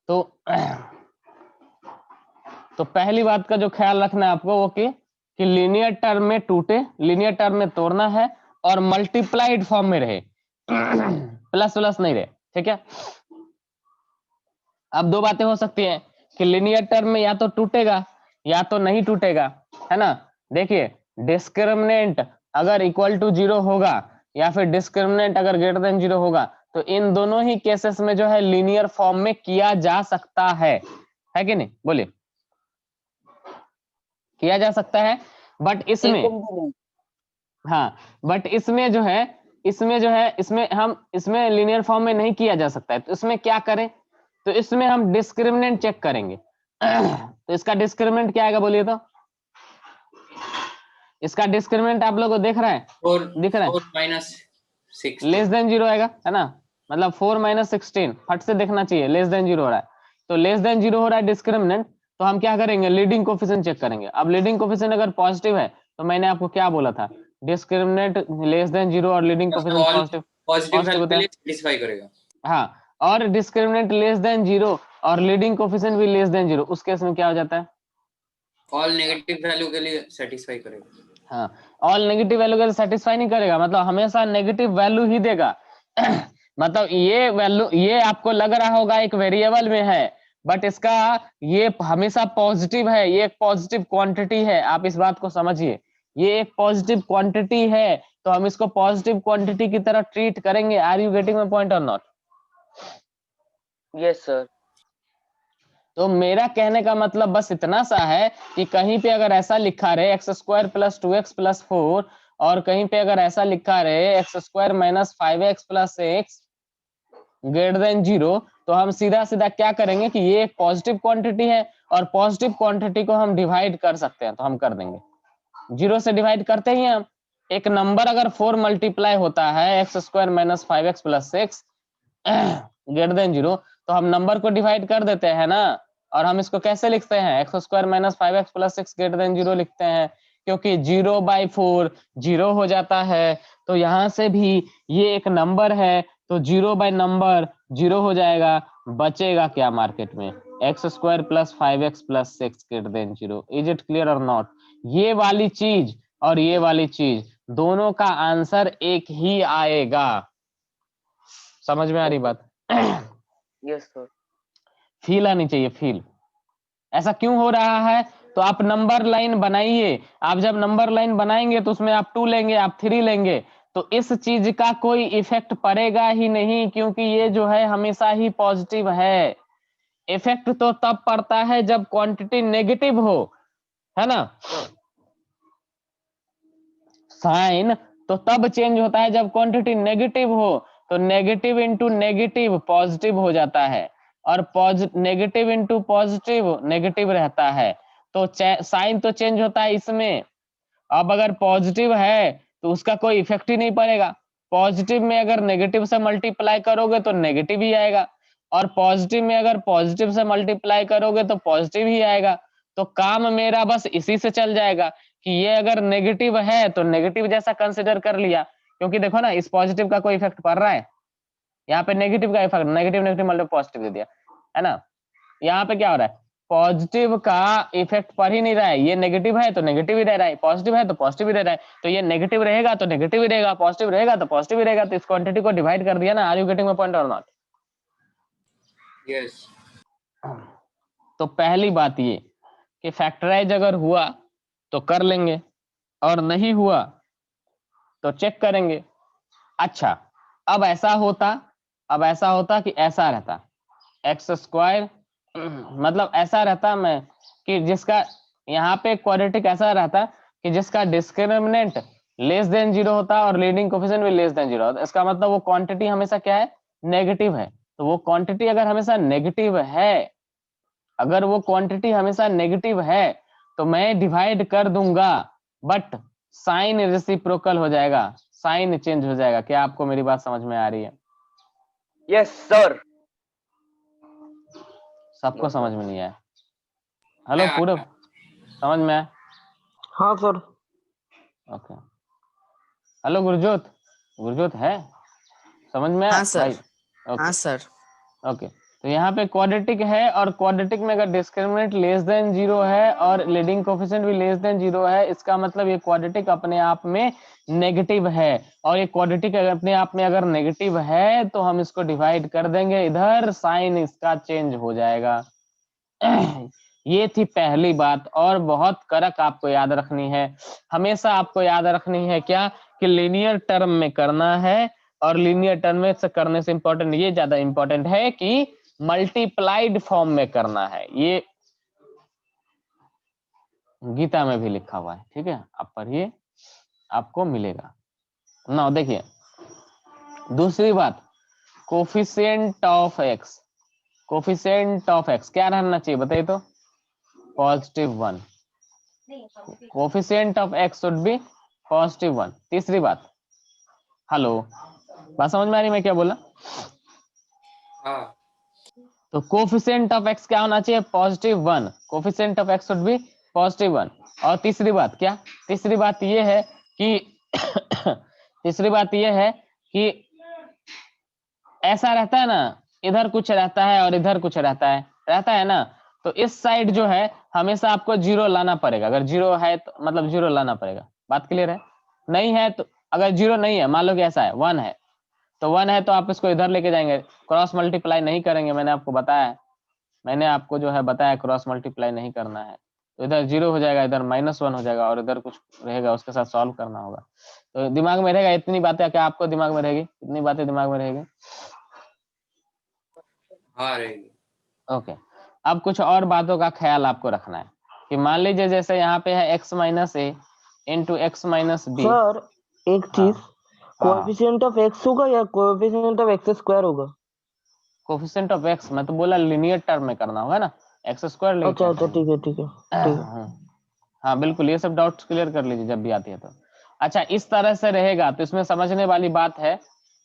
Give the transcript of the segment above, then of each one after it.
तो तो पहली बात का जो ख्याल रखना है आपको वो कि लीनियर टर्म में टूटे, लीनियर टर्म में तोड़ना है और मल्टीप्लाइड फॉर्म में रहे, प्लस प्लस नहीं रहे, ठीक है। अब दो बातें हो सकती हैं कि लीनियर टर्म में या तो टूटेगा या तो नहीं टूटेगा, है ना। देखिए डिस्क्रिमिनेंट अगर इक्वल टू 0 होगा या फिर डिस्क्रिमिनेंट अगर ग्रेटर देन 0 होगा तो इन दोनों ही केसेस में जो है लीनियर फॉर्म में किया जा सकता है कि नहीं, बोलिए। किया जा सकता है, बट इसमें हाँ, बट इसमें जो है इसमें हम इसमें लीनियर फॉर्म में नहीं किया जा सकता है, तो इसमें क्या करें, तो इसमें हम डिस्क्रिमिनेंट चेक करेंगे। तो इसका डिस्क्रिमिनेंट क्या आएगा बोलिए तो, इसका डिस्क्रिमिनेंट आप लोगों को देख रहा है, दिख रहा है, 4 - 16 लेस देन 0 आएगा, है ना, मतलब 4 - 16 फट से देखना चाहिए, लेस देन 0 हो रहा है, तो लेस देन 0 हो रहा है डिस्क्रिमिनेंट, तो हम क्या करेंगे, लीडिंग कोफिशिएंट चेक करेंगे। अब लीडिंग कोफिशिएंट अगर पॉजिटिव है तो मैंने आपको क्या बोला था, डिस्क्रिमिनेंट लेस देन 0 और leading coefficient positive positive value होता के है, लिए सेटिस्फाई करेगा। हाँ, और डिस्क्रिमिनेंट लेस देन 0 और लीडिंग कोफिशिएंट भी लेस देन 0, उस केस में क्या हो जाता है, ऑल नेगेटिव वैल्यू के लिए सेटिस्फाई करेगा। हाँ, ऑल नेगेटिव वैल्यू के सेटिस्फाई नहीं करेगा, मतलब हमेशा नेगेटिव वैल्यू ही देगा। मतलब ये वैल्यू, ये आपको लग रहा होगा एक वेरिएबल में है, बट इसका ये हमेशा पॉजिटिव है, ये एक पॉजिटिव क्वांटिटी है, आप इस बात को समझिए, ये एक पॉजिटिव क्वांटिटी है, तो हम इसको पॉजिटिव क्वांटिटी की तरह ट्रीट करेंगे। Are you getting my point or not? Yes sir. तो मेरा कहने का मतलब बस इतना सा है कि कहीं पे अगर ऐसा लिखा रहे x² + 2x + 4 और कहीं पे अगर ऐसा लिखा रहे x² - 5x + 6 ग्रेटर देन 0, तो हम सीधा सीधा क्या करेंगे कि ये एक पॉजिटिव क्वांटिटी है और पॉजिटिव क्वांटिटी को हम डिवाइड कर सकते हैं, तो हम कर देंगे, 0 से डिवाइड करते ही हम। एक नंबर अगर 4 मल्टीप्लाई होता है x² - 5x + 6 ग्रेटर देन 0, तो हम नंबर को डिवाइड कर देते हैं ना, और हम इसको कैसे लिखते हैं, x² - 5x + 6 ग्रेटर देन 0 लिखते हैं, क्योंकि 0/4 0 हो जाता है, तो यहां से भी ये एक नंबर है, तो 0 बाय नंबर 0 हो जाएगा, बचेगा क्या मार्केट में, x² + 5x + 6 greater than 0। Is it clear और नॉट? ये वाली चीज और ये वाली चीज दोनों का आंसर एक ही आएगा, समझ में आ रही बात? Yes sir. फील आनी चाहिए, फील। ऐसा क्यों हो रहा है, तो आप नंबर लाइन बनाइए, आप जब नंबर लाइन बनाएंगे तो उसमें आप 2 लेंगे, आप 3 लेंगे, तो इस चीज का कोई इफेक्ट पड़ेगा ही नहीं, क्योंकि ये जो है हमेशा ही पॉजिटिव है। इफेक्ट तो तब पड़ता है जब क्वांटिटी नेगेटिव हो, है ना, साइन तो तब चेंज होता है जब क्वांटिटी नेगेटिव हो, तो नेगेटिव इंटू नेगेटिव पॉजिटिव हो जाता है, और नेगेटिव इंटू पॉजिटिव नेगेटिव रहता है, तो साइन तो चेंज होता है इसमें। अब अगर पॉजिटिव है तो उसका कोई इफेक्ट ही नहीं पड़ेगा, पॉजिटिव में अगर नेगेटिव से मल्टीप्लाई करोगे तो नेगेटिव ही आएगा, और पॉजिटिव में अगर पॉजिटिव से मल्टीप्लाई करोगे तो पॉजिटिव ही आएगा, तो काम मेरा बस इसी से चल जाएगा कि ये अगर नेगेटिव है तो नेगेटिव जैसा कंसिडर कर लिया, क्योंकि देखो ना इस पॉजिटिव का कोई इफेक्ट पड़ रहा है, यहाँ पे नेगेटिव का इफेक्ट, नेगेटिव नेगेटिव मतलब पॉजिटिव दे दिया, है ना, यहाँ पे क्या हो रहा है, पॉजिटिव का इफेक्ट पड़ ही नहीं रहा है, ये नेगेटिव है तो नेगेटिव ही रह रहा है, पॉजिटिव है तो पॉजिटिव ही रह रहा है, तो ये नेगेटिव रहेगा तो नेगेटिव ही रहेगा, पॉजिटिव रहेगा तो पॉजिटिव ही रहेगा, तो इस क्वांटिटी को डिवाइड कर दिया ना। Are you getting my point or not? Yes. तो पहली बात ये कि फैक्टराइज अगर हुआ तो कर लेंगे और नहीं हुआ तो चेक करेंगे। अच्छा, अब ऐसा होता कि ऐसा रहता x², मतलब ऐसा रहता मैं कि जिसका यहाँ पे क्वाड्रेटिक ऐसा रहता कि जिसका डिस्क्रिमिनेंट लेस देन 0 होता और लीडिंग कोफिशिएंट भी लेस देन 0 होता, इसका मतलब वो क्वांटिटी हमेशा क्या है, नेगेटिव है। तो वो क्वांटिटी अगर हमेशा नेगेटिव है, अगर वो क्वांटिटी हमेशा नेगेटिव है तो मैं डिवाइड कर दूंगा, बट साइन रेसिप्रोकल हो जाएगा, साइन चेंज हो जाएगा। क्या आपको मेरी बात समझ में आ रही है? Yes sir. सबको समझ में नहीं आया? हेलो पूरब, समझ में आया? हाँ sir. Okay. Hello Gurjot, Gurjot है, समझ में आया हाँ सर। भाई? हाँ ओके सर। ओके। तो यहाँ पे क्वाड्रेटिक है, और क्वाड्रेटिक में अगर डिस्क्रिमिनेंट लेस देन 0 है और लीडिंग कोफिशिएंट भी लेस देन 0 है, इसका मतलब ये क्वाड्रेटिक अपने आप में नेगेटिव है। और ये क्वाड्रेटिक अगर अपने आप में अगर नेगेटिव है तो हम इसको डिवाइड कर देंगे इधर, साइन इसका चेंज हो जाएगा। ये थी पहली बात, और बहुत कड़क आपको याद रखनी है, हमेशा आपको याद रखनी है क्या, कि लीनियर टर्म में करना है, और लीनियर टर्म में से करने से इंपॉर्टेंट ये ज्यादा इंपॉर्टेंट है कि मल्टीप्लाइड फॉर्म में करना है। ये गीता में भी लिखा हुआ है, ठीक है, आप पढ़िए आपको मिलेगा ना। देखिए दूसरी बात, coefficient of x, coefficient of x क्या रहना चाहिए बताइए तो, +1। Coefficient of x should be +1। तीसरी बात, हेलो बात समझ में आ रही मैं क्या बोला? हाँ तो कोफिशिएंट ऑफ एक्स क्या होना चाहिए, +1। Coefficient of x should be +1। और तीसरी बात क्या, तीसरी बात ये है कि तीसरी बात ये है कि ऐसा रहता है ना, इधर कुछ रहता है और इधर कुछ रहता है ना, तो इस साइड जो है हमेशा आपको 0 लाना पड़ेगा। अगर 0 है तो मतलब 0 लाना पड़ेगा। बात क्लियर है? नहीं है तो, अगर 0 नहीं है, मान लो कि ऐसा है 1 है, तो 1 है तो आप इसको इधर लेके जाएंगे, क्रॉस मल्टीप्लाई नहीं करेंगे, मैंने आपको बताया है, मैंने आपको जो है बताया क्रॉस मल्टीप्लाई नहीं करना है। तो इधर 0 हो जाएगा, इधर -1 हो जाएगा, और इधर कुछ रहेगा उसके साथ सॉल्व करना होगा। तो दिमाग में रहेगा इतनी बातें, क्या आपको दिमाग में रहेगी, इतनी बातें दिमाग में रहेगी? हाँ रहेगी। ओके, अब कुछ और बातों का ख्याल आपको रखना है कि मान लीजिए जैसे यहाँ पे है x - a into x - b। Sir एक चीज, हाँ, कोएफिशिएंट ऑफ एक्स होगा या कोएफिशिएंट ऑफ एक्स स्क्वायर होगा? कोफिशिएंट ऑफ x मैं तो बोला लीनियर टर्म में करना होगा ना, x² लेके अच्छा क्या अच्छा, करेंगे? ठीक है। हाँ बिल्कुल, ये सब डाउट्स क्लियर कर लीजिए जब भी आती है तो। अच्छा, इस तरह से रहेगा तो इसमें समझने वाली बात है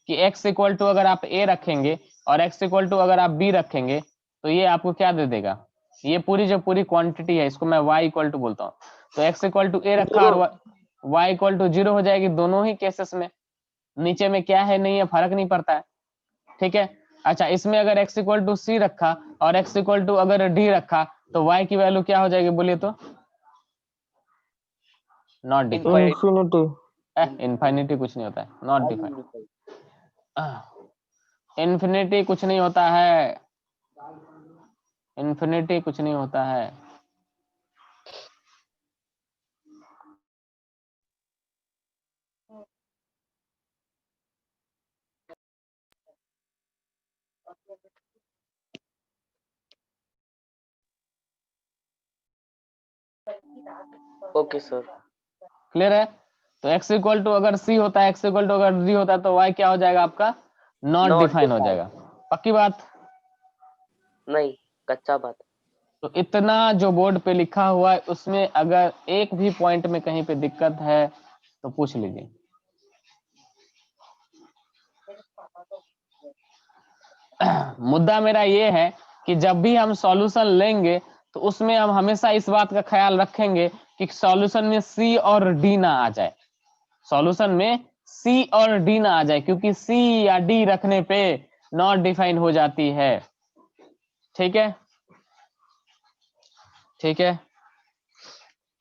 कि x इक्वल टू अगर आप a रखेंगे और x इक्वल टू अगर आप b रखेंगे तो ये आपको क्या दे देगा, ये पूरी जो पूरी क्वांटिटी है इसको मैं y इक्वल टू बोलता हूँ। तो x इक्वल टू a रखा और y इक्वल टू 0 हो जाएगी दोनों ही केसेस में, नीचे में क्या है नहीं है फर्क नहीं पड़ता है, ठीक है। अच्छा, इसमें अगर x इक्वल टू c रखा और x इक्वल टू अगर d रखा तो y की वैल्यू क्या हो जाएगी बोलिए तो? Not defined. इन्फिनिटी। इनफाइनिटी कुछ नहीं होता है, नॉट डिफाइंड। इन्फिनिटी कुछ नहीं होता है, इन्फिनिटी कुछ नहीं होता है। Okay sir. क्लियर है? तो x इक्वल टू अगर c होता है, x इक्वल टू अगर d होता है तो y क्या हो जाएगा आपका? नॉट Not डिफाइन हो defined. जाएगा। पक्की बात? नहीं, कच्चा बात। तो इतना जो बोर्ड पे लिखा हुआ है उसमें अगर एक भी पॉइंट में कहीं पे दिक्कत है तो पूछ लीजिए। मुद्दा मेरा ये है कि जब भी हम सॉल्यूशन लेंगे तो उसमें हम हमेशा इस बात का ख्याल रखेंगे कि सॉल्यूशन में सी और डी ना आ जाए, सॉल्यूशन में सी और डी ना आ जाए, क्योंकि सी या डी रखने पे नॉट डिफाइन हो जाती है। ठीक है, ठीक है,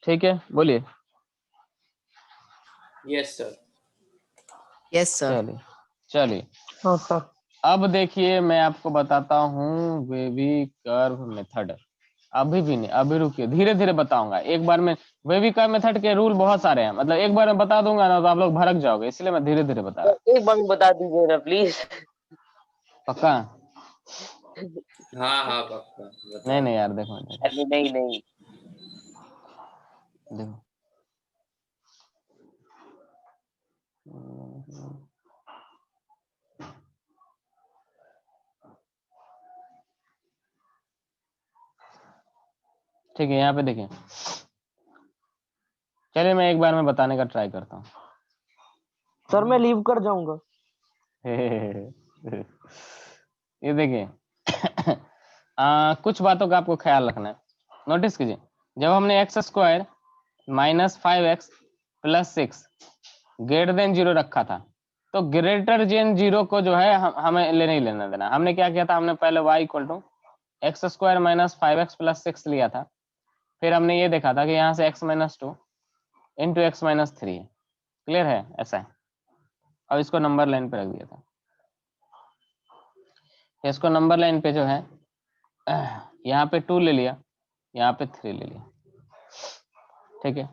ठीक है, बोलिए। Yes sir. Yes sir. चलिए चलिए, हाँ सर। अब देखिए मैं आपको बताता हूँ वेवी कर्व मेथड। अभी भी नहीं, अभी रुकिए, धीरे धीरे बताऊंगा। एक बार में वेवी कर्व मेथड के रूल बहुत सारे हैं, मतलब एक बार में बता दूंगा ना तो आप लोग भड़क जाओगे, इसलिए मैं धीरे धीरे बता रहा हूँ। एक बार में बता दीजिए ना प्लीज। पक्का? हाँ हाँ पक्का बता। नहीं नहीं यार, देखो अरे नहीं नहीं। देखो, ठीक है, यहाँ पे देखिए, चलिए मैं एक बार में बताने का ट्राई करता हूँ। सर मैं लीव कर जाऊंगा। ये देखिए, कुछ बातों का आपको ख्याल रखना है, नोटिस कीजिए। जब हमने x² - 5x + 6 > 0 रखा था, तो ग्रेटर देन 0 को जो है हमें नहीं लेना देना। हमने क्या किया था, हमने पहले y equal to x square minus 5x plus 6 लिया था। फिर हमने ये देखा था कि यहाँ से x minus 2 into x minus 3 है। क्लियर है? ऐसा है। और इसको नंबर लाइन पे रख दिया था। इसको नंबर लाइन पे जो है यहाँ पे 2 ले लिया, यहाँ पे 3 ले लिया। ठीक है,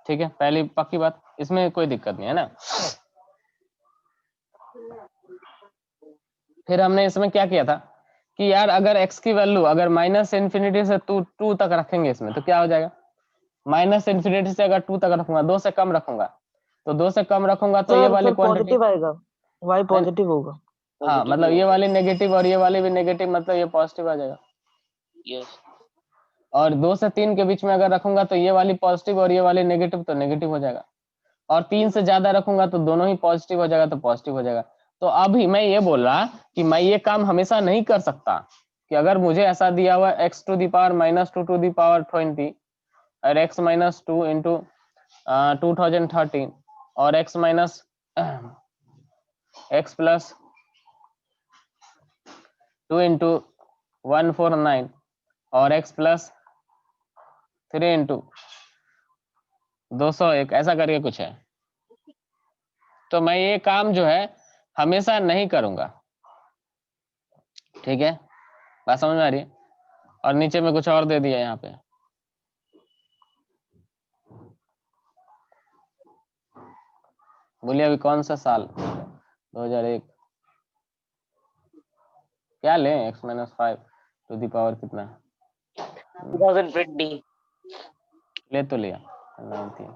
ठीक है, पहली पक्की बात, इसमें कोई दिक्कत नहीं है ना। फिर हमने इसमें क्या किया था कि यार अगर x की वैल्यू अगर माइनस इन्फिनिटी से 2 तक रखेंगे इसमें तो क्या हो जाएगा, माइनस इन्फिनिटी से अगर 2 तक रखूंगा, 2 से कम रखूंगा, तो 2 से कम रखूंगा तो ये सर वाली फिर क्वांटिटी, पॉजिटिव आएगा, y पॉजिटिव होगा। हाँ मतलब ये वाली नेगेटिव और ये वाली भी नेगेटिव, मतलब ये पॉजिटिव आ जाएगा। यस। और 2 से 3 के बीच में अगर रखूंगा तो ये वाली पॉजिटिव और ये वाली नेगेटिव, तो नेगेटिव हो जाएगा। और 3 से ज्यादा रखूंगा तो दोनों ही पॉजिटिव हो जाएगा, तो पॉजिटिव हो जाएगा। तो अभी मैं ये बोल रहा कि मैं ये काम हमेशा नहीं कर सकता कि अगर मुझे ऐसा दिया हुआ x to the power minus 2 to the power 20 और x माइनस 2 इंटू 2013 और x minus x plus 2 into 149 और x प्लस 3 इंटू 201 ऐसा करके कुछ है, तो मैं ये काम जो है हमेशा नहीं करूंगा। ठीक है, बात समझ में आ रही है? और नीचे में कुछ और दे दिया यहाँ पे, बोलिए अभी कौन सा साल, 2001, क्या लें, x minus 5 to the power कितना, 2020 ले तो लिया 19,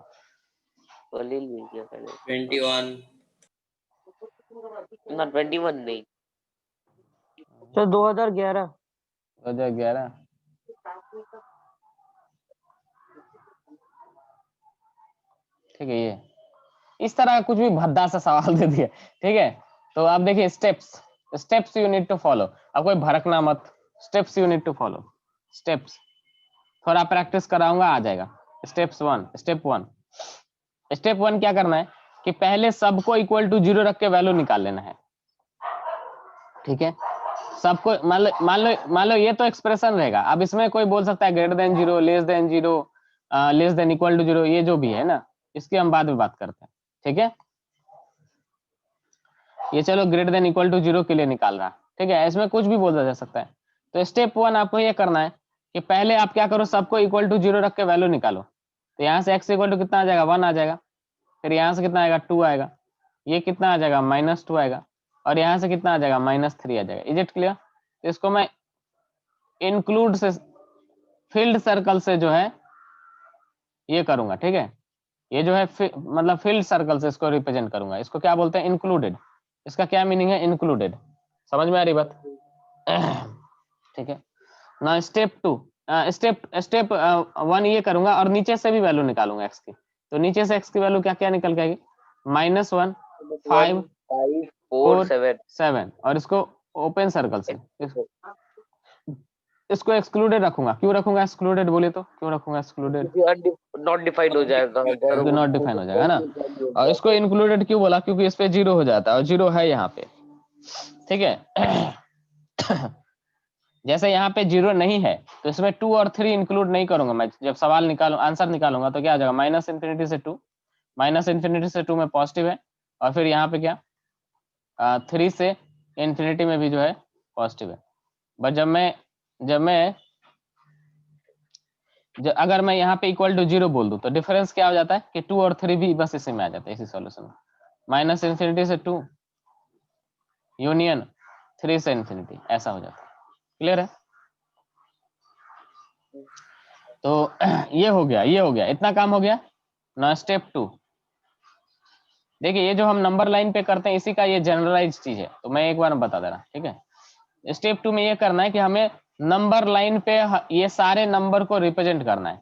ले लिया पहले 21 ना 21 नहीं। सर 2011 2011, ठीक है। ये इस तरह का कुछ भी भद्दा सा सवाल दे दिया। ठीक है, तो आप देखिए steps you need to follow. अब कोई भड़कना मत, steps you need to follow, steps थोड़ा प्रैक्टिस कराऊंगा आ जाएगा। स्टेप वन क्या करना है कि पहले सबको इक्वल टू 0 रख के वैल्यू निकाल लेना है। ठीक है, सबको मान लो ये तो एक्सप्रेशन रहेगा। अब इसमें कोई बोल सकता है greater than 0, less than 0, less than equal to 0, ये जो भी है ना, इसकी हम बाद में बात करते हैं। ठीक है, ये चलो ग्रेटर देन इक्वल टू 0 के लिए निकाल रहा। ठीक है, इसमें कुछ भी बोला जा सकता है। तो स्टेप 1 आपको ये करना है कि पहले आप क्या करो, सबको इक्वल टू 0 रख के वैल्यू निकालो। तो यहाँ से x इक्वल टू कितना आ जाएगा, 1 आ जाएगा। फिर यहाँ से कितना आएगा, 2 आएगा। ये कितना आ जाएगा, -2 आएगा। और यहाँ से कितना आ जाएगा, -3 आ जाएगा। Is it clear? तो इसको मैं इंक्लूड से फील्ड सर्कल से जो है ये करूंगा। ठीक है, ये जो है मतलब फील्ड सर्कल से इसको रिप्रेजेंट करूंगा। इसको क्या बोलते हैं, इंक्लूडेड। इसका क्या मीनिंग है, इंक्लूडेड। समझ में आ रही बात? ठीक है ना। स्टेप 1 ये करूंगा और नीचे से भी वैल्यू निकालूंगा x की। तो नीचे से x की वैल्यू क्या क्या निकल के आएगी, -1, 5, 4, 7। और इसको ओपन सर्कल से इसको एक्सक्लूडेड रखूंगा। क्यों रखूंगा एक्सक्लूडेड, बोले तो क्यों रखूंगा एक्सक्लूडेड, नॉट डिफाइंड हो जाएगा, क्योंकि नॉट डिफाइन हो जाएगा ना। और इसको इंक्लूडेड क्यों बोला, क्योंकि इस पे 0 हो जाता है और 0 है यहाँ पे। ठीक है जैसे यहाँ पे 0 नहीं है तो इसमें 2 और 3 इंक्लूड नहीं करूंगा मैं। जब सवाल निकालू आंसर निकालूंगा तो क्या आ जाएगा, माइनस इन्फिनिटी से 2 में पॉजिटिव है। और फिर यहाँ पे क्या 3 से इन्फिनिटी में भी जो है पॉजिटिव है। बट अगर मैं यहाँ पे इक्वल टू 0 बोल दूं तो डिफरेंस क्या हो जाता है कि 2 और 3 भी बस इसी में आ जाता है, इसी सॉल्यूशन में। माइनस इन्फिनिटी से 2 यूनियन 3 से इन्फिनिटी, ऐसा हो जाता है। क्लियर है? तो ये हो गया, इतना काम हो गया ना। स्टेप 2 देखिए, ये जो हम नंबर लाइन पे करते हैं इसी का ये जनरलाइज चीज है, तो मैं एक बार बता दे रहा। ठीक है, स्टेप 2 में ये करना है कि हमें नंबर लाइन पे ये सारे नंबर को रिप्रेजेंट करना है।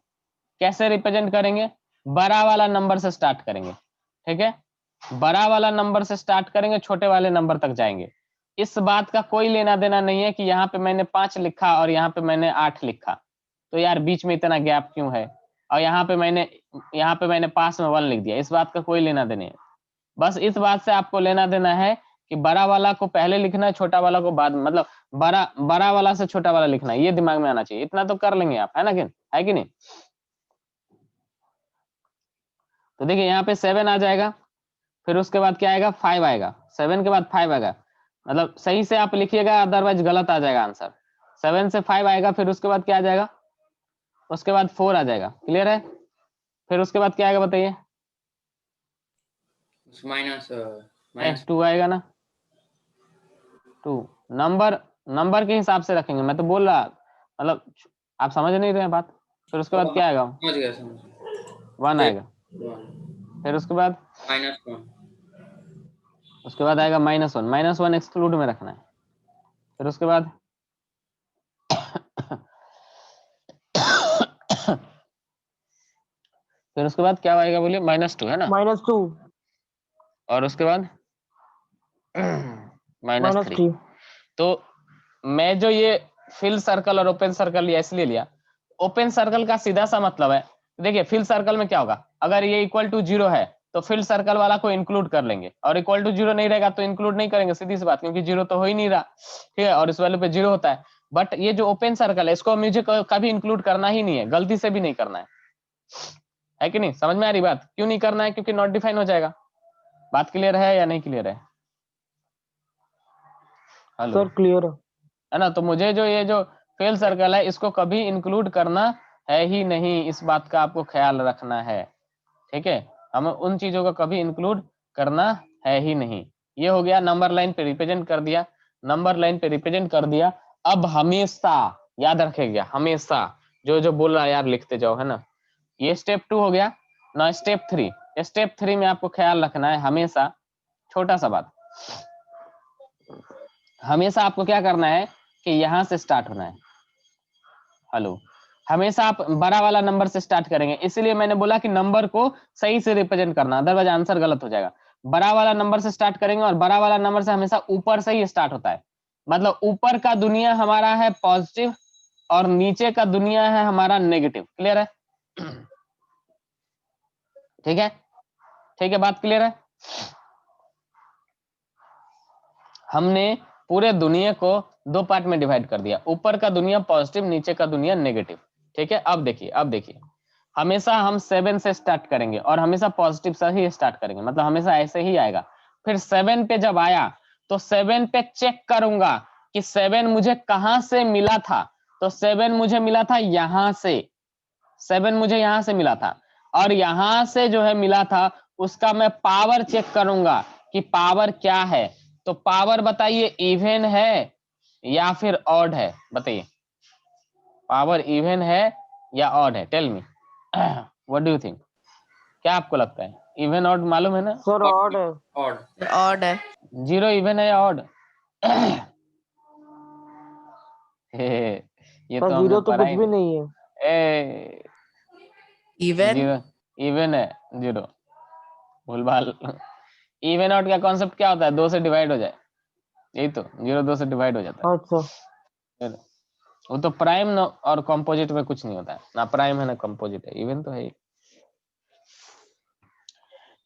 कैसे रिप्रेजेंट करेंगे, बड़ा वाला नंबर से स्टार्ट करेंगे। ठीक है, बड़ा वाला नंबर से स्टार्ट करेंगे, छोटे वाले नंबर तक जाएंगे। इस बात का कोई लेना देना नहीं है कि यहाँ पे मैंने 5 लिखा और यहाँ पे मैंने 8 लिखा, तो यार बीच में इतना गैप क्यों है, और यहाँ पे मैंने पास में 1 लिख दिया। इस बात का कोई लेना देना है। बस इस बात से आपको लेना देना है कि बड़ा वाला को पहले लिखना है, छोटा वाला को बाद में, मतलब बड़ा वाला से छोटा वाला लिखना है, ये दिमाग में आना चाहिए। इतना तो कर लेंगे आप, है ना, है कि नहीं? तो देखिए यहाँ पे 7 आ जाएगा, फिर उसके बाद क्या आएगा, 5 आएगा, 7 के बाद 5 आएगा, मतलब सही से आप लिखिएगा, अदरवाइज गलत आ जाएगा आंसर। 7 से 5 आएगा, फिर उसके बाद क्या आ जाएगा, उसके बाद 4 आ जाएगा, क्लियर है? फिर उसके बाद क्या आएगा बताइए? माइनस 2 आएगा ना, 2 नंबर के हिसाब से रखेंगे, मैं तो बोल रहा, मतलब आप समझ नहीं रहे बात। फिर उसके बाद क्या आएगा, समझ गया 1 आएगा, फिर उसके बाद -1 उसके बाद आएगा -1 एक्सक्लूड में रखना है। फिर उसके बाद फिर उसके बाद क्या आएगा बोलिए, -2 है ना, -2 और उसके बाद -3। -3 तो मैं जो ये फिल सर्कल और ओपन सर्कल लिया इसलिए लिया, ओपन सर्कल का सीधा सा मतलब है, देखिए फिल सर्कल में क्या होगा, अगर ये इक्वल टू 0 है तो फिल सर्कल वाला को इंक्लूड कर लेंगे, और इक्वल टू 0 नहीं रहेगा तो इंक्लूड नहीं करेंगे, सीधी सी बात, क्योंकि 0 तो हो ही नहीं रहा, ठीक है, और इस वैल्यू पे 0 होता है। बट ये जो ओपन सर्कल है इसको मुझे कभी इंक्लूड करना ही नहीं है, गलती से भी नहीं करना है कि नहीं? समझ में आ रही बात? क्यों नहीं करना है? क्योंकि नॉट डिफाइन हो जाएगा। बात क्लियर है या नहीं क्लियर है? हेलो, सर क्लियर है ना? तो मुझे जो ये जो फेल सर्कल है इसको कभी इंक्लूड करना है ही नहीं, इस बात का आपको ख्याल रखना है, ठीक है? हमें उन चीजों को कभी इंक्लूड करना है ही नहीं। ये हो गया, नंबर लाइन पे रिप्रेजेंट कर दिया, नंबर लाइन पे रिप्रेजेंट कर दिया। अब हमेशा याद रखेगा, हमेशा जो जो बोल रहा है यार लिखते जाओ, है ना? ये स्टेप 2 हो गया ना। स्टेप 3, स्टेप 3 में आपको ख्याल रखना है हमेशा, छोटा सा बात, हमेशा आपको क्या करना है कि यहां से स्टार्ट होना है। हेलो, हमेशा आप बड़ा वाला नंबर से स्टार्ट करेंगे, इसलिए मैंने बोला कि नंबर को सही से रिप्रेजेंट करना, अदरवाइज आंसर गलत हो जाएगा। बड़ा वाला नंबर से स्टार्ट करेंगे, और बड़ा वाला नंबर से हमेशा ऊपर से ही स्टार्ट होता है, मतलब ऊपर का दुनिया हमारा है पॉजिटिव और नीचे का दुनिया है हमारा नेगेटिव। क्लियर है? ठीक है, ठीक है, बात क्लियर है? हमने पूरे दुनिया को 2 पार्ट में डिवाइड कर दिया, ऊपर का दुनिया पॉजिटिव, नीचे का दुनिया नेगेटिव, ठीक है? अब देखिए हमेशा हम 7 से स्टार्ट करेंगे और हमेशा पॉजिटिव से ही स्टार्ट करेंगे, मतलब हमेशा ऐसे ही आएगा। फिर 7 पे जब आया तो 7 पे चेक करूंगा कि 7 मुझे कहां से मिला था, तो 7 मुझे मिला था यहां से, 7 मुझे यहां से मिला था, और यहां से जो है मिला था उसका मैं पावर चेक करूंगा कि पावर क्या है। तो पावर बताइए, इवन है या फिर ऑड है? बताइए, पावर इवन है या ऑड है? Tell me, what do you think? क्या आपको लगता है, इवन ऑड मालूम है ना? सर ऑड है ऑड ऑड है। 0 इवन है या ऑड? ये सर तो हमने 0 तो पढ़ा कुछ ही भी नहीं। नहीं है। इवन 0 इवन है, 0 भूलभाल। इवन आउट का कॉन्सेप्ट क्या होता है? 2 से डिवाइड हो जाए, यही तो, 0 2 से डिवाइड हो जाता अच्छा है। वो तो प्राइम न और कंपोजिट में कुछ नहीं होता है, ना प्राइम है ना कंपोजिट है, इवन तो है ही।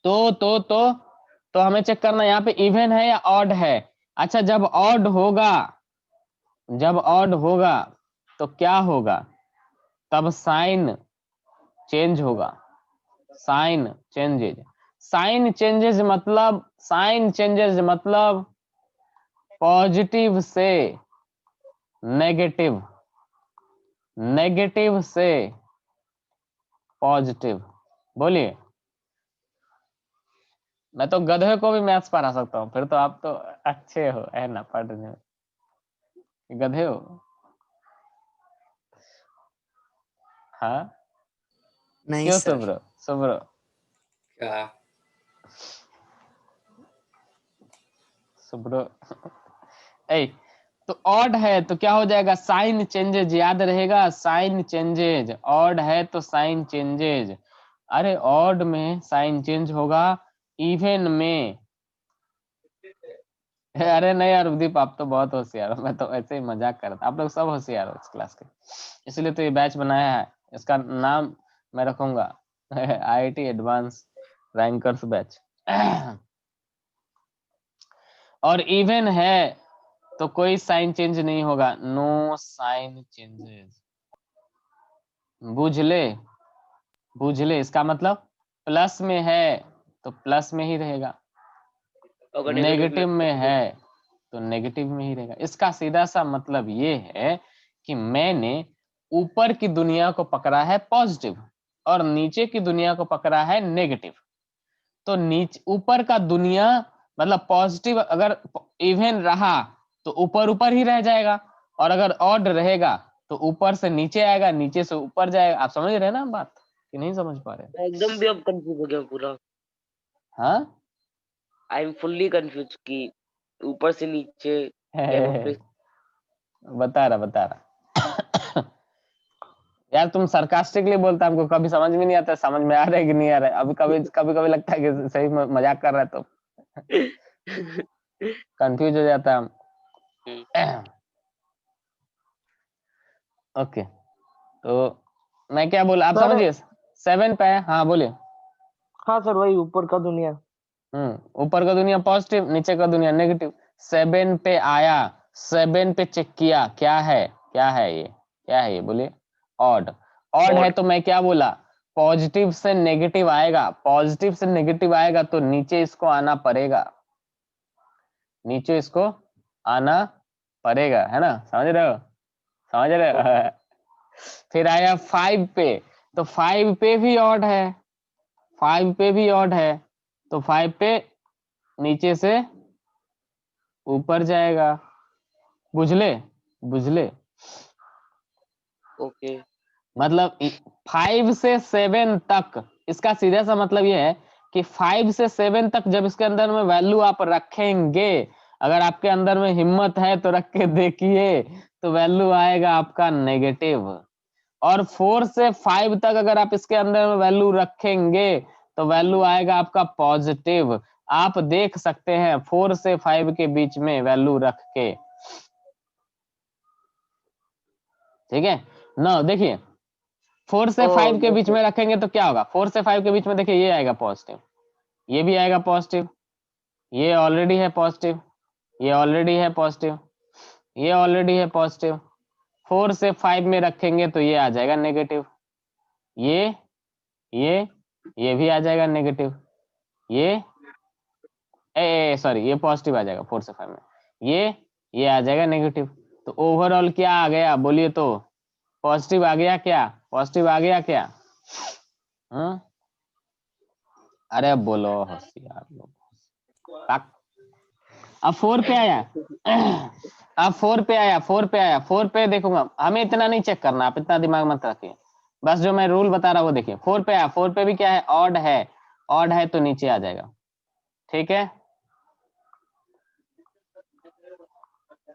तो हमें चेक करना है यहाँ पे इवन है या ऑड है। अच्छा, जब ऑड होगा तो क्या होगा? तब साइन चेंज होगा, साइन चेंजेस मतलब पॉजिटिव से नेगेटिव, नेगेटिव से पॉजिटिव। बोलिए, मैं तो गधे को भी मैथ्स पढ़ा सकता हूँ, फिर तो आप तो अच्छे हो, है ना, पढ़ने में। गधे हो? हाँ, नहीं क्यों सर। सुब्रो क्या सुब्रो ए, तो ऑड है तो क्या हो जाएगा? साइन चेंजेज, याद रहेगा, साइन चेंजेज। ऑड है तो साइन चेंजेज, अरे ऑड में साइन चेंज होगा, इवन में अरे नहीं यार उदीप, आप तो बहुत होशियार हो, मैं तो ऐसे ही मजाक कर रहा था, आप लोग सब होशियार हो इस क्लास के, इसलिए तो ये बैच बनाया है, इसका नाम मैं रखूंगा IIT एडवांस रैंकर्स बैच। और इवन है तो कोई साइन चेंज नहीं होगा, नो साइन चेंजेस। बुझ ले इसका मतलब प्लस में है तो प्लस में ही रहेगा, अगर नेगेटिव में है तो नेगेटिव में ही रहेगा। इसका सीधा सा मतलब ये है कि मैंने ऊपर की दुनिया को पकड़ा है पॉजिटिव और नीचे की दुनिया को पकड़ा है नेगेटिव। तो नीचे ऊपर का दुनिया मतलब पॉजिटिव अगर इवन रहा तो ऊपर ऊपर ही रह जाएगा, और अगर ऑड रहेगा तो ऊपर से नीचे आएगा, नीचे से ऊपर जाएगा। आप समझ रहे हैं ना बात कि नहीं समझ पा रहे? एकदम भी अब कंफ्यूज हो गया पूरा। हाँ आई एम फुल्ली कंफ्यूज कि ऊपर से नीचे या वापस। बता रहा यार, तुम सरकास्टिकली बोलता, हमको कभी समझ में नहीं आता, समझ में आ रहा है कि नहीं आ रहा है। अभी कभी कभी लगता है कि सही में मजाक कर रहा है, तो कंफ्यूज हो जाता है हम। ओके, तो मैं क्या बोला, आप सर- समझिए 7 पे है। हाँ बोलिए। हाँ सर, वही ऊपर का दुनिया। ऊपर का दुनिया पॉजिटिव, नीचे का दुनिया नेगेटिव। 7 पे आया, 7 पे चेक किया, क्या है ये बोलिए, ऑड है। तो मैं क्या बोला, पॉजिटिव से नेगेटिव आएगा, पॉजिटिव से नेगेटिव आएगा तो नीचे इसको आना पड़ेगा, नीचे इसको आना पड़ेगा, है ना? समझ रहे हो? फिर आया 5 पे, तो 5 पे भी ऑड है, 5 पे भी ऑड है, तो 5 पे नीचे से ऊपर जाएगा। बुझले ओके मतलब 5 से 7 तक, इसका सीधा सा मतलब ये है कि 5 से 7 तक जब इसके अंदर में वैल्यू आप रखेंगे, अगर आपके अंदर में हिम्मत है तो रख के देखिए, तो वैल्यू आएगा आपका नेगेटिव। और 4 से 5 तक अगर आप इसके अंदर में वैल्यू रखेंगे तो वैल्यू आएगा आपका पॉजिटिव। आप देख सकते हैं 4 से 5 के बीच में वैल्यू रख के, ठीक है ना? देखिए 4 से 5 के बीच में रखेंगे तो क्या होगा, 4 से 5 के बीच में देखिए ये आएगा पॉजिटिव, ये भी आएगा पॉजिटिव, ये ऑलरेडी है पॉजिटिव, ये ऑलरेडी है पॉजिटिव, ये ऑलरेडी है पॉजिटिव। 4 से 5 में रखेंगे तो ये आ जाएगा नेगेटिव, ये भी आ जाएगा नेगेटिव, ये सॉरी ये पॉजिटिव आ जाएगा 4 से 5 में, ये आ जाएगा नेगेटिव। तो ओवरऑल क्या आ गया बोलिए, तो पॉजिटिव आ गया क्या? पॉजिटिव आ गया क्या? अरे बोलो होशियार लोग। अब 4 पे आया, अब 4 पे आया, 4 पे देखूंगा, हमें इतना नहीं चेक करना, आप इतना दिमाग मत रखिए, बस जो मैं रूल बता रहा हूँ वो देखिए। 4 पे आया, 4 पे भी क्या है, ऑड है तो नीचे आ जाएगा, ठीक है?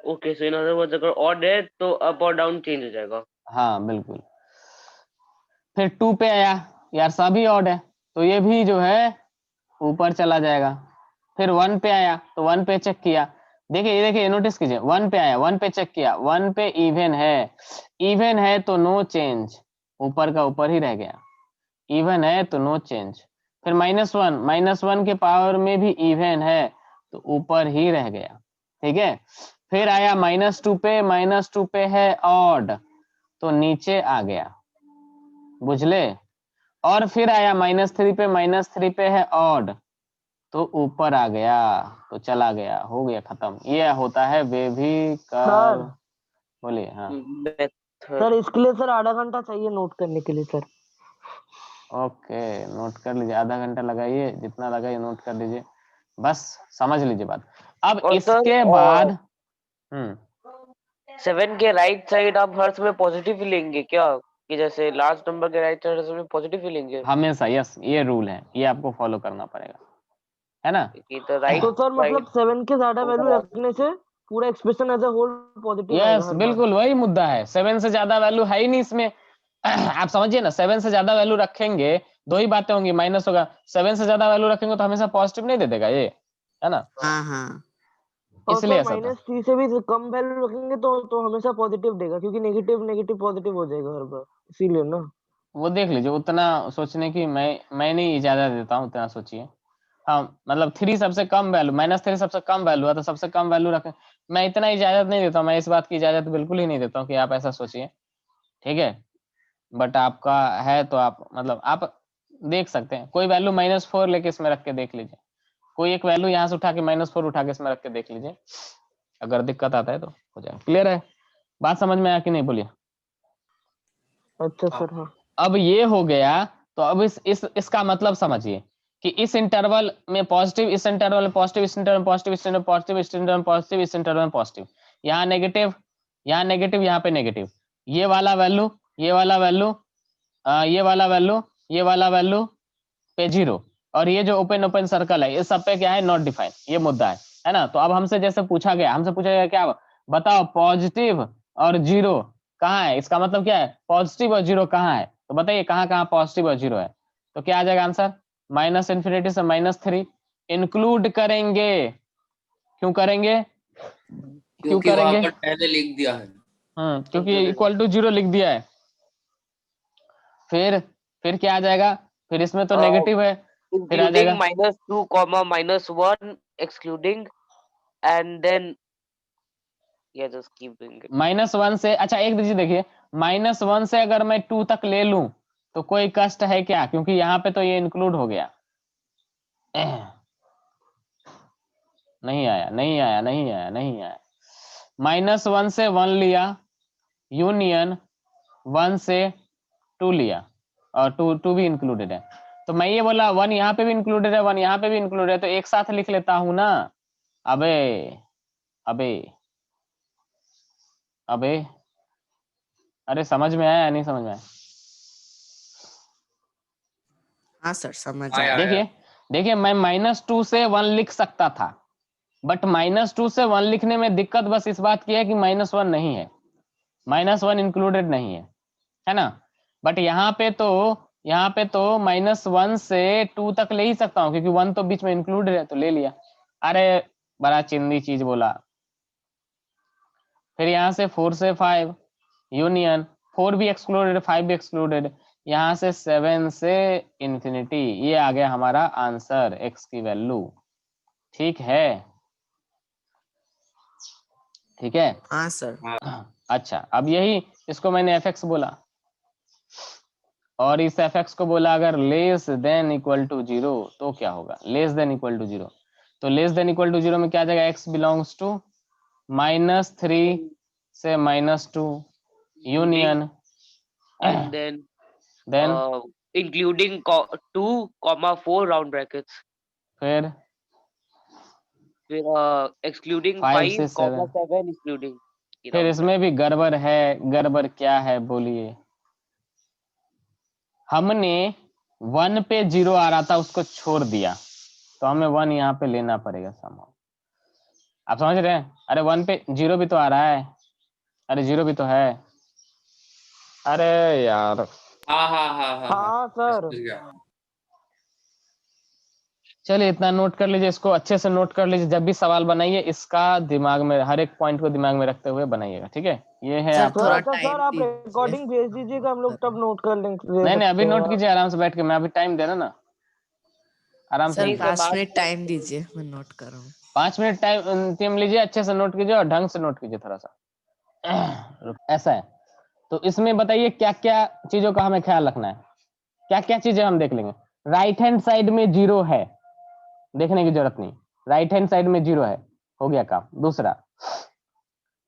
Okay, so in other words अगर ऑड है तो अप और डाउन चेंज हो जाएगा। हाँ बिल्कुल। फिर 2 पे आया, यार सभी ऑड है तो ये भी जो है ऊपर चला जाएगा। फिर 1 पे आया तो 1 पे चेक किया, देखिए नोटिस कीजिए, 1 पे आया, 1 पे चेक किया, 1 पे इवन है तो नो चेंज, ऊपर का ऊपर ही रह गया, इवन है तो नो चेंज। फिर -1 के पावर में भी इवन है तो ऊपर ही रह गया, ठीक है? फिर आया -2 पे है ऑड तो नीचे आ गया, बुझले? और फिर आया -3 पे है ऑड तो ऊपर आ गया, तो चला गया, हो गया खत्म। ये होता है वेवी कर्व। बोलिए। हाँ सर इसके लिए सर आधा घंटा चाहिए नोट करने के लिए सर। ओके, नोट कर लीजिए, आधा घंटा लगाइए, जितना लगाइए नोट कर लीजिए, बस समझ लीजिए बात। अब और इसके बाद 7 के राइट साइड आप हर समय पॉजिटिव ही लेंगे क्या, कि जैसे लास्ट नंबर के राइट साइड में पॉजिटिव ही लेंगे? हमेशा, यस, ये रूल है, ये आपको फॉलो करना पड़ेगा, है ना? कि तो राइट तो सर मतलब 7 के ज्यादा वैल्यू रखने से पूरा expression as a whole positive आएगा यस हर बार। बिल्कुल वही मुद्दा है, 7 से ज्यादा वैल्यू है ही नहीं इसमें। आप समझिए ना, 7 से ज्यादा वैल्यू रखेंगे, दो ही बातें होंगी, माइनस होगा। 7 से ज्यादा वैल्यू रखेंगे तो हमेशा पॉजिटिव नहीं दे देगा ये, है ना? हाँ और इसलिए सर ऐसा होता है। -3 से भी कम वैल्यू रखेंगे तो हमेशा पॉजिटिव देगा, क्योंकि नेगेटिव नेगेटिव पॉजिटिव हो जाएगा हर बार, इसीलिए ना। वो देख लीजिए, उतना सोचने की मैं नहीं इजाजत देता हूँ, उतना सोचिए। हाँ मतलब 3 सबसे कम वैल्यू, -3 सबसे कम वैल्यू है, तो सबसे कम वैल्यू रखें। मैं इतना इजाजत नहीं देता हूँ, मैं इस बात की इजाजत बिल्कुल ही नहीं देता हूँ कि आप ऐसा सोचिए, ठीक है। बट आपका है तो आप मतलब आप देख सकते हैं, कोई वैल्यू -4 लेके इसमें रख के देख लीजिए, कोई एक वैल्यू यहाँ से उठा के -4 उठा के इसमें रख के देख लीजिए, अगर दिक्कत आता है तो हो जाए। क्लियर है, बात समझ में आया कि नहीं, बोलिए। अच्छा सर हाँ। अब ये हो गया, तो अब इसका मतलब समझिए कि इस इंटरवल में पॉजिटिव, इस इंटरवल में पॉजिटिव, इस इंटरवल में पॉजिटिव, इस इंटरवल में पॉजिटिव, इस इंटरवल में पॉजिटिव, इस इंटरवल में पॉजिटिव, यहाँ नेगेटिव, यहाँ नेगेटिव, यहाँ पे नेगेटिव, ये वाला वैल्यू, ये वाला वैल्यू, ये वाला वैल्यू, ये वाला वैल्यू पे 0, और ये जो ओपन ओपन सर्कल है, ये सब पे क्या है, नॉट डिफाइंड, ये मुद्दा है ना। तो अब हमसे जैसे पूछा गया, हमसे पूछा गया क्या, बताओ पॉजिटिव और 0 कहाँ है, इसका मतलब क्या है, पॉजिटिव और 0 कहाँ है, तो बताइए कहाँ कहाँ पॉजिटिव और 0 है। तो क्या आ जाएगा आंसर, -∞ से -3 इंक्लूड करेंगे। क्यों करेंगे, क्यों क्योंकि वहां करेंगे, पर पहले लिख दिया है। क्योंकि इक्वल टू 0 लिख दिया है। फिर क्या आ जाएगा, फिर इसमें तो नेगेटिव है, फिर आ including जाएगा -2, -1, excluding, and then yeah, just keep doing it. -1 से, अच्छा एक चीज देखिए, -1 से अगर मैं 2 तक ले लूं तो कोई कष्ट है क्या, क्योंकि यहाँ पे तो ये इंक्लूड हो गया। नहीं आया, नहीं आया, नहीं आया, नहीं आया। -1 से 1 लिया, यूनियन 1 से 2 लिया, और 2 भी इंक्लूडेड है, तो मैं ये बोला 1 यहाँ पे भी इंक्लूडेड है, 1 यहाँ पे भी इंक्लूडेड है, तो एक साथ लिख लेता हूं ना। अबे अबे अबे अरे समझ में आया या नहीं समझ में आया। हाँ सर समझ आया, आया। देखिए देखिए, मैं -2 से 1 लिख सकता था, बट -2 से 1 लिखने में दिक्कत बस इस बात की है कि -1 नहीं है, -1 इंक्लूडेड नहीं है ना। बट यहाँ पे तो -1 से 2 तक ले ही सकता हूँ, क्योंकि 1 तो बीच में इंक्लूडेड है, तो ले लिया। अरे बड़ा चिंदी चीज बोला। फिर यहाँ से 4 से 5 यूनियन, 4 भी एक्सक्लूडेड, 5 भी एक्सक्लूडेड, यहाँ से 7 से इंफिनिटी, ये आ गया हमारा आंसर, x की वैल्यू। ठीक है, ठीक है। हाँ सर। अच्छा, अब यही, इसको मैंने fx बोला, और इस fx को बोला अगर लेस देन इक्वल टू 0, तो क्या होगा, लेस देन इक्वल टू 0, तो लेस देन इक्वल टू 0 में क्या आ जाएगा, x बिलोंग्स टू -3 से -2 union, And then then including 2, 4 round brackets. फिर फिर excluding 5 5, से 7, 7 including फिर इसमें भी गड़बड़ है, गड़बड़ क्या है बोलिए। हमने 1 पे 0 आ रहा था, उसको छोड़ दिया, तो हमें 1 यहाँ पे लेना पड़ेगा समझ, आप समझ रहे हैं। अरे 1 पे 0 भी तो आ रहा है, अरे 0 भी तो है, अरे यार। हाँ हाँ हाँ हाँ हाँ हाँ सर। समझ गया। चलिए इतना नोट कर लीजिए, इसको अच्छे से नोट कर लीजिए, जब भी सवाल बनाइए इसका दिमाग में, हर एक पॉइंट को दिमाग में रखते हुए बनाइएगा, ठीक है। ये है सर आप, सर थोड़ा अच्छा टाइम सर आप दीजिए। रिकॉर्डिंग भेज दीजिएगा, हम लोग तब नोट कर लेंगे। नहीं नहीं अभी सकते हैं नोट आप। कीजिए आराम से बैठ के, मैं अभी टाइम दे रहा ना, आराम से सर नहीं, सर, 5 बात मिनट टाइम दीजिए, मैं नोट कर रहा हूँ। 5 मिनट टाइम लीजिए, अच्छे से नोट कीजिए और ढंग से नोट कीजिए थोड़ा सा। ऐसा है, तो इसमें बताइए क्या क्या चीजों का हमें ख्याल रखना है, क्या क्या चीजें हम देख लेंगे। राइट हैंड साइड में 0 है, देखने की जरूरत नहीं, राइट हैंड साइड में 0 है, हो गया काम। दूसरा,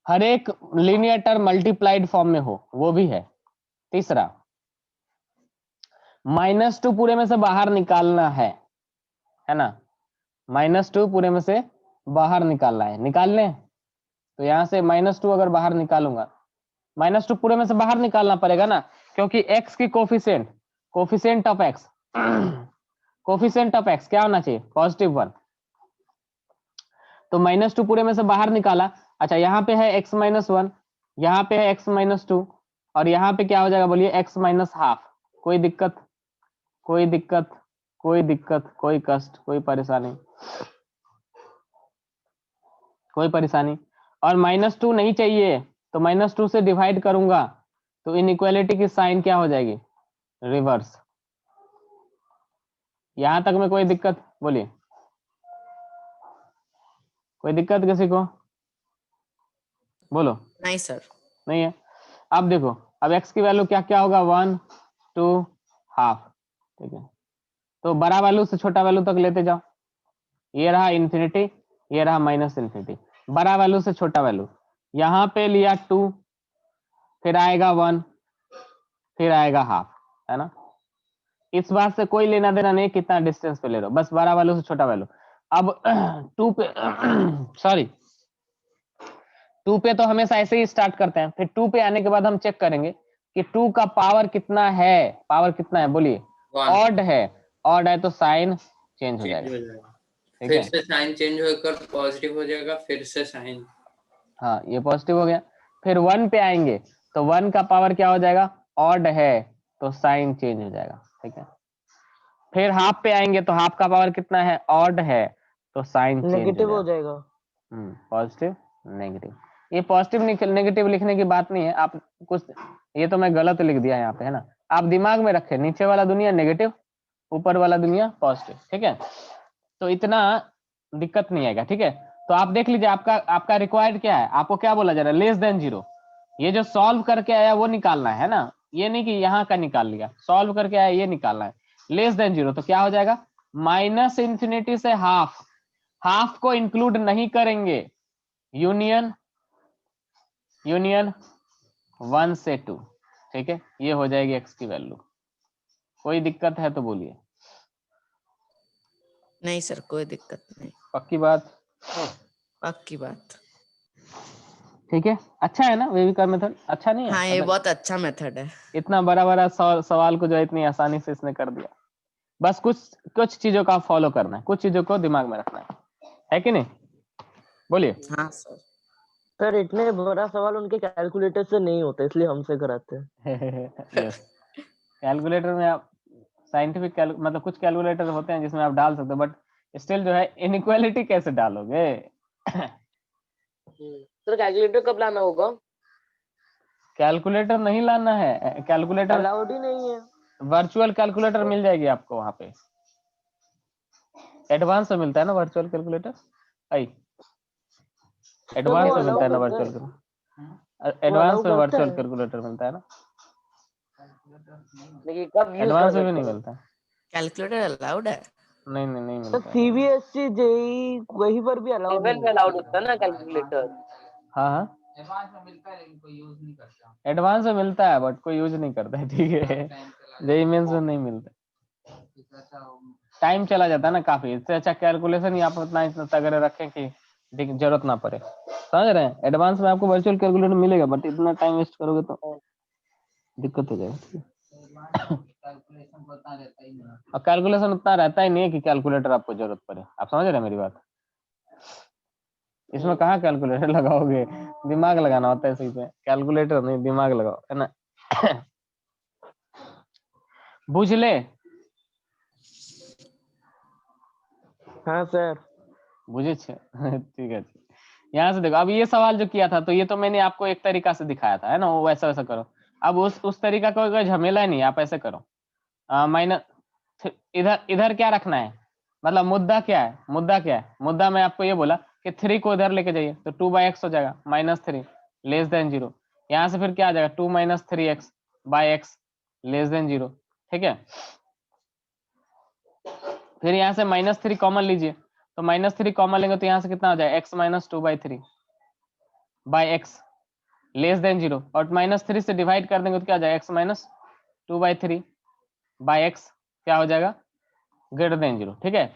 हर एक लीनियर टर्म मल्टीप्लाइड फॉर्म में हो, वो भी है। तीसरा, -2 पूरे में से बाहर निकालना है ना, -2 पूरे में से बाहर निकालना है, निकाल लें। तो यहां से -2 अगर बाहर निकालूंगा, -2 पूरे में से बाहर निकालना पड़ेगा ना, क्योंकि x की coefficient of x coefficient of x क्या होना चाहिए, +1, तो -2 पूरे में से बाहर निकाला। अच्छा यहाँ पे है x -1, यहाँ पे है x -2, और यहाँ पे क्या हो जाएगा बोलिए, x -12। कोई दिक्कत, कोई दिक्कत, कोई दिक्कत, कोई कष्ट, कोई परेशानी, कोई परेशानी। और -2 नहीं चाहिए, तो -2 से डिवाइड करूंगा, तो इनइक्वालिटी की साइन क्या हो जाएगी, रिवर्स। यहां तक में कोई दिक्कत बोलिए। कोई दिक्कत किसी को? बोलो। नहीं सर। नहीं है। अब देखो, अब x की वैल्यू क्या क्या होगा, 1 2 हाफ, ठीक है। तो बड़ा वैल्यू से छोटा वैल्यू तक लेते जाओ, ये रहा इन्फिनिटी, ये रहा माइनस इन्फिनिटी। बड़ा वैल्यू से छोटा वैल्यू, यहाँ पे लिया 2, फिर आएगा 1, फिर आएगा हाफ, है ना। इस बात से कोई लेना देना नहीं कितना डिस्टेंस पे ले रहे हो, बस बड़ा वैल्यू से छोटा वैल्यू। अब 2 पे सॉरी 2 पे तो हमेशा ऐसे ही स्टार्ट करते हैं, फिर 2 पे आने के बाद हम चेक करेंगे कि 2 का पावर कितना है, पावर कितना है बोलिए। ऑड है, ऑड है तो साइन चेंज हो जाएगा, ठीक फिर है। से साइन चेंज होकर पॉजिटिव हो जाएगा, फिर से साइन, हाँ ये पॉजिटिव हो गया। फिर 1 पे आएंगे तो 1 का पावर क्या हो जाएगा, ऑड है तो साइन चेंज हो जाएगा, ठीक है। फिर हाफ पे आएंगे तो हाफ का पावर कितना है, ऑड है तो साइन चेंज नेगेटिव हो हो जाएगा। जाएगा। पॉजिटिव नेगेटिव, ये पॉजिटिव नेगेटिव लिखने की बात नहीं है, आप कुछ, ये तो मैं गलत लिख दिया यहाँ पे, है ना। आप दिमाग में रखें, नीचे वाला दुनिया नेगेटिव, ऊपर वाला दुनिया पॉजिटिव, ठीक है। तो इतना दिक्कत नहीं आएगा, ठीक है। तो आप देख लीजिए आपका आपका रिक्वायर्ड क्या है, आपको क्या बोला जा रहा है, लेस देन 0। ये जो सॉल्व करके आया वो निकालना है ना, ये नहीं कि यहाँ का निकाल लिया, सॉल्व करके आया ये निकालना है। लेस देन 0 तो क्या हो जाएगा, माइनस इन्फिनिटी से हाफ, हाफ को इंक्लूड नहीं करेंगे, यूनियन 1 से 2, ठीक है। ये हो जाएगी एक्स की वैल्यू। कोई दिक्कत है तो बोलिए। नहीं सर, कोई दिक्कत नहीं। पक्की बात? पक्की बात। ठीक है, अच्छा है ना वेविका मेथड, अच्छा नहीं है? हाँ, ये मतलब बहुत अच्छा मेथड है। इतना बड़ा बड़ा सवाल को जो है इतनी आसानी से इसने कर दिया। बस कुछ कुछ चीजों का फॉलो करना है, कुछ चीजों को दिमाग में रखना है कि नहीं? बोलिए। हाँ सर। सर इतने बड़ा सवाल उनके कैलकुलेटर से नहीं होता, इसलिए हमसे कराते हैं। यस, कैलकुलेटर में आप साइंटिफिक मतलब कुछ कैलकुलेटर होते हैं जिसमें आप डाल सकते हो, बट स्टिल जो है इनइक्वालिटी कैसे डालोगे? सर कैलकुलेटर कब लाना होगा? कैलकुलेटर नहीं लाना है, कैलकुलेटर अलाउड ही नहीं है। वर्चुअल कैलकुलेटर मिल जाएगी आपको वहां पे, एडवांस में मिलता है ना वर्चुअल कैलकुलेटर, आई एडवांस में मिलता है ना वर्चुअल कैलकुलेटर, एडवांस में वर्चुअल कैलकुलेटर मिलता है ना, लेकिन कब यूज एडवांस कर में भी सकते नहीं हैं? मिलता है। कैलकुलेटर अलाउड है? नहीं नहीं नहीं सर मिलता है। सीबीएसई जेई वहीं पर भी अलाउड लेवल में अलाउड होता है ना कैलकुलेटर। हाँ हाँ एडवांस में मिलता है लेकिन कोई यूज नहीं करता, एडवांस में मिलता है बट कोई यूज नहीं करता है, ठीक है। जेईई मेंस में नहीं मिलता, टाइम चला जाता है ना काफी, इससे अच्छा कैलकुलेशन ही आप उतना इतना तगड़े रखें कि जरूरत ना पड़े, समझ रहे हैं। एडवांस में आपको वर्चुअल कैलकुलेटर मिलेगा बट इतना टाइम वेस्ट करोगे तो दिक्कत हो जाएगी। और कैलकुलेशन उतना रहता ही नहीं है कि कैलकुलेटर आपको जरूरत पड़े, आप समझ रहे हैं मेरी बात। इसमें कहाँ कैलकुलेटर लगाओगे, दिमाग लगाना होता है, सही से कैलकुलेटर नहीं दिमाग लगाओ, है ना। बुझले? हाँ सर। बुझे छे ठीक है। यहाँ से देखो, अब ये सवाल जो किया था तो ये तो मैंने आपको एक तरीका से दिखाया था, है ना, वो वैसा वैसा करो। अब उस तरीका का कोई झमेला नहीं, आप ऐसे करो, माइनस इधर इधर क्या रखना है, मतलब मुद्दा क्या है, मुद्दा क्या है, मुद्दा मैं आपको ये बोला कि 3 को इधर लेके जाइए तो 2/x हो जाएगा, -3 लेस देन 0। यहाँ से फिर क्या आ जाएगा, 2 - 3x/x लेस देन 0, ठीक है। फिर यहाँ से -3 कॉमन लीजिए, तो -3 कॉमन लेंगे तो यहाँ से कितना हो जाएगा, x - 2/3/x लेस देन 0, और -3 से डिवाइड कर देंगे तो क्या हो जाएगा, x - 2/3/x क्या हो जाएगा, ग्रेटर देन 0, ठीक है।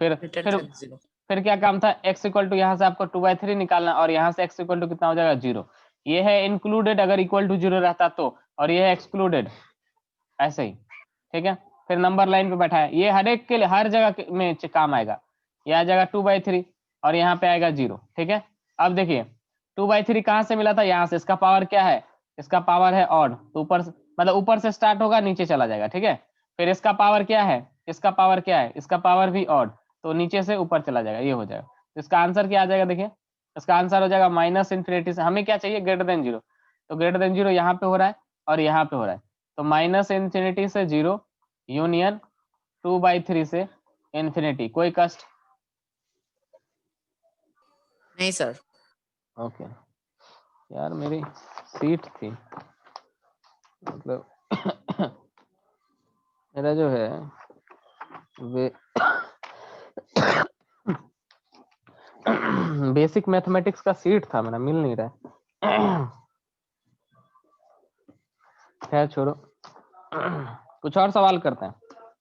फिर क्या काम था, x इक्वल टू यहाँ से आपको 2/3 निकालना, और यहाँ से x इक्वल टू कितना हो जाएगा, 0। ये है इंक्लूडेड अगर इक्वल टू 0 रहता तो, और ये है एक्सक्लूडेड, ऐसे ही, ठीक है। फिर नंबर लाइन पे बैठा है, ये हर एक के लिए हर जगह में काम आएगा। ये आ जाएगा 2/3 और यहाँ पे आएगा 0, ठीक है। अब देखिए 2/3 कहाँ से मिला था, यहाँ से, इसका पावर क्या है, इसका पावर है ऑड, तो ऊपर मतलब ऊपर से स्टार्ट होगा नीचे चला जाएगा, ठीक है। फिर इसका पावर क्या है, इसका पावर क्या है, इसका पावर भी ऑड, तो नीचे से ऊपर चला जाएगा, ये हो जाएगा। तो इसका आंसर क्या आ जाएगा, देखिए इसका आंसर हो जाएगा -∞ से, हमें क्या चाहिए, ग्रेटर देन 0, तो ग्रेटर देन 0 यहाँ पे हो रहा है और यहाँ पे हो रहा है, तो -∞ से 0 यूनियन 2/3 से इन्फिनिटी, कोई कष्ट नहीं सर। ओके यार मेरी सीट थी मतलब मेरा जो है वे बेसिक मैथमेटिक्स का सीट था मेरा, मिल नहीं रहा। खैर छोड़ो, कुछ और सवाल करते हैं।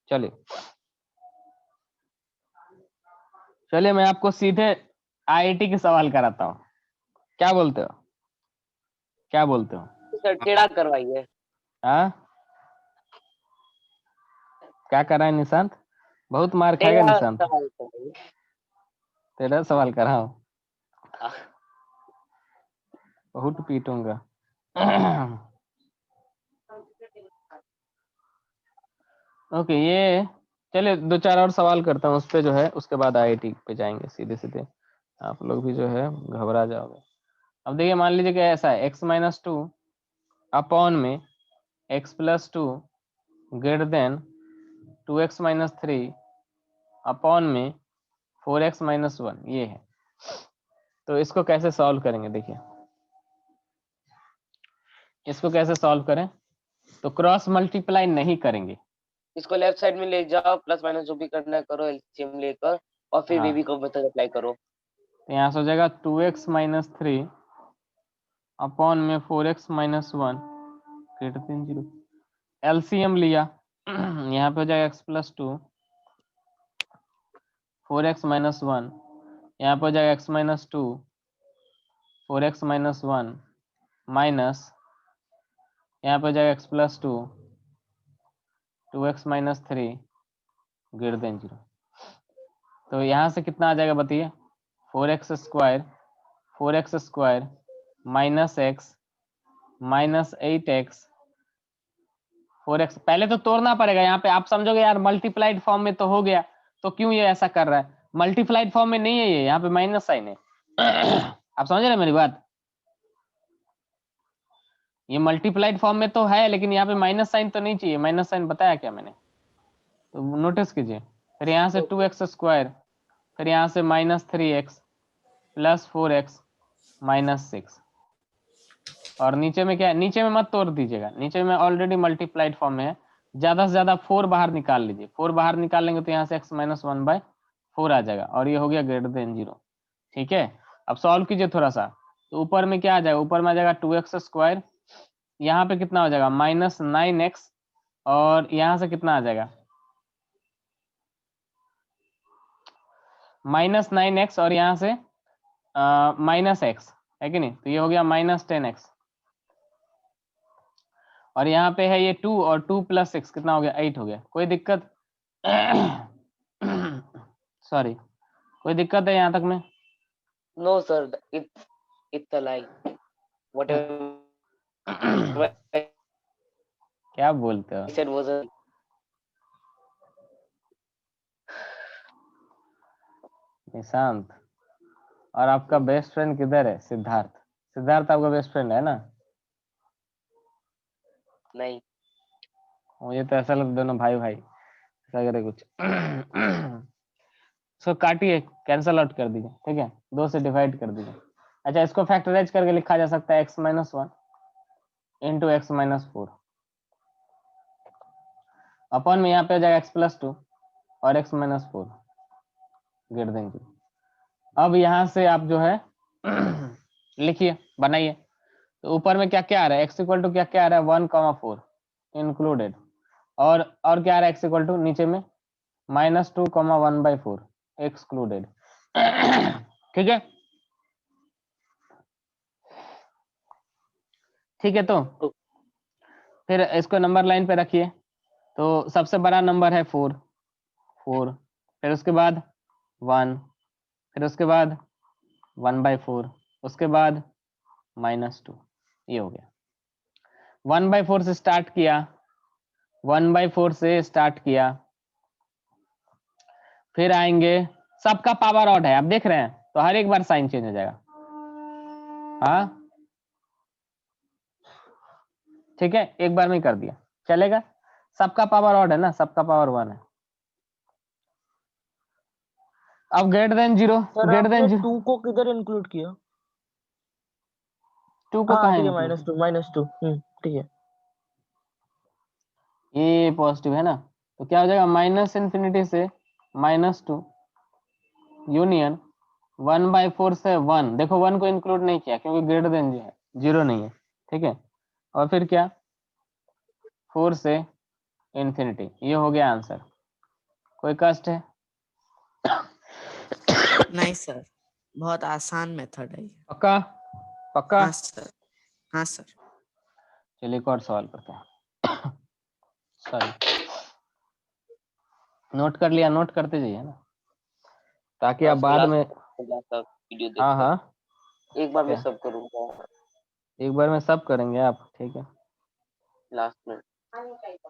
चलिए चलिए मैं आपको सीधे आईआईटी के सवाल कराता हूँ। क्या बोलते हो, क्या बोलते हो? सर टेढ़ा करवाइए। हाँ क्या कर रहा है निशांत? बहुत मार खाएगा टेढ़ा निशांत। सवाल करवाइए। तेरा सवाल कराओ, हाँ। बहुत पीटूंगा। ओके ये चलिए दो चार और सवाल करता हूँ उस पे जो है, उसके बाद आईआईटी पे जाएंगे सीधे सीधे। आप लोग भी जो है घबरा जाओगे। अब देखिए मान लीजिए कि ऐसा है x-2 अपॉन में x+2 greater than 2x-3 upon में 4x-1 ये है। तो इसको कैसे सॉल्व करेंगे? देखिए इसको कैसे सॉल्व करें, तो क्रॉस मल्टीप्लाई नहीं करेंगे। इसको लेफ्ट साइड में ले जाओ, प्लस माइनस जो भी करना है करो एलसीएम लेकर, और फिर हाँ वीवी को मेथड अप्लाई करो। तो यहाँ से हो जाएगा 2x-3 अपॉन में 4x-1 ग्रेटर देन 0। एलसीएम लिया यहाँ पे हो जाएगा x+2 4x-1, यहाँ पे हो जाएगा x-2 4x-1 माइनस यहाँ पे हो जाएगा x+2 2x-3 ग्रेटर देन 0। तो यहाँ से कितना आ जाएगा बताइए? 4x² minus x minus 8x 4x। पहले तो तोड़ना पड़ेगा, यहाँ पे आप समझोगे यार मल्टीप्लाइड फॉर्म में तो हो गया, तो क्यों ये ऐसा कर रहा है? मल्टीप्लाइड फॉर्म में नहीं है ये, यहाँ पे माइनस साइन है। आप समझ रहे हैं मेरी बात? ये मल्टीप्लाइड फॉर्म में तो है लेकिन यहाँ पे माइनस साइन तो नहीं चाहिए। माइनस साइन बताया क्या मैंने, तो नोटिस कीजिए। फिर यहाँ से 2x², फिर यहाँ से -3x प्लस 4x माइनस 6। और नीचे में क्या है? नीचे में मत तोड़ दीजिएगा, नीचे में ऑलरेडी मल्टीप्लाइड फॉर्म में है। ज्यादा से ज्यादा 4 बाहर निकाल लीजिए। 4 बाहर निकाल लेंगे तो यहाँ से x-1/4 आ जाएगा और ये हो गया ग्रेटर देन 0। ठीक है, अब सॉल्व कीजिए थोड़ा सा। तो ऊपर में क्या आ जाएगा? ऊपर में आ जाएगा 2x², यहाँ पे कितना हो जाएगा? -9x, और यहाँ से कितना आ जाएगा? -9x और यहाँ से -x है कि नहीं? तो ये हो गया -10x, और यहाँ पे है ये 2 और 2 + 6 कितना हो गया? 8 हो गया। कोई दिक्कत? सॉरी, कोई दिक्कत है यहाँ तक में? No sir, it's a lie, whatever क्या बोलते हो? I said was a. Nishant, और आपका बेस्ट फ्रेंड किधर है? सिद्धार्थ। सिद्धार्थ आपका बेस्ट फ्रेंड है ना? नहीं। मुझे तो ऐसा लगता दोनों भाई भाई ऐसा करे कुछ। सो काटिए, कैंसल आउट कर दीजिए। ठीक है, 2 से डिवाइड कर दीजिए। अच्छा इसको फैक्टराइज करके लिखा जा सकता है x-1 इंटू x-4 अपॉन में यहाँ पे हो जाएगा x+2 और x-4 ग्रेटर देन 0। अब यहाँ से आप जो है लिखिए, बनाइए। तो ऊपर में क्या क्या आ रहा है? x इक्वल टू क्या क्या आ रहा है? 1,4 इंक्लूडेड, और क्या आ रहा है? x इक्वल टू नीचे में -2,1/4 एक्सक्लूडेड। ठीक है, ठीक है। तो फिर इसको नंबर लाइन पे रखिए। तो सबसे बड़ा नंबर है 4, फिर उसके बाद 1, फिर उसके बाद 1/4, उसके बाद -2। ये हो गया। 1/4 से स्टार्ट किया, 1/4 से स्टार्ट किया, फिर आएंगे। सबका पावर ऑड है, आप देख रहे हैं, तो हर एक बार साइन चेंज हो जाएगा। हाँ ठीक है, एक बार में कर दिया चलेगा। सबका पावर ऑड है ना, सबका पावर 1 है। अब greater than zero, sir greater than आपने जीरो, 2 को किधर इंक्लूड किया? 2 को हाँ कहाँ ठीक है, include? -2 ठीक है। ये पॉजिटिव है ना, तो क्या हो जाएगा माइनस इन्फिनिटी से -2 यूनियन 1/4 से 1, देखो 1 को इंक्लूड नहीं किया क्योंकि ग्रेटर देन जो है जीरो नहीं है, ठीक है। और फिर क्या 4 से इन्फिनिटी, ये हो गया आंसर। कोई कष्ट है? नहीं सर, बहुत आसान मेथड है ये। पक्का पक्का? हाँ सर, हाँ सर। चलिए एक और सवाल करते हैं। सॉरी, नोट कर लिया, नोट करते जाइए ना, ताकि आप बाद में। वीडियो हाँ देखकर हाँ, एक बार में क्या सब करूंगा एक बार में सब करेंगे आप? ठीक है, लास्ट में।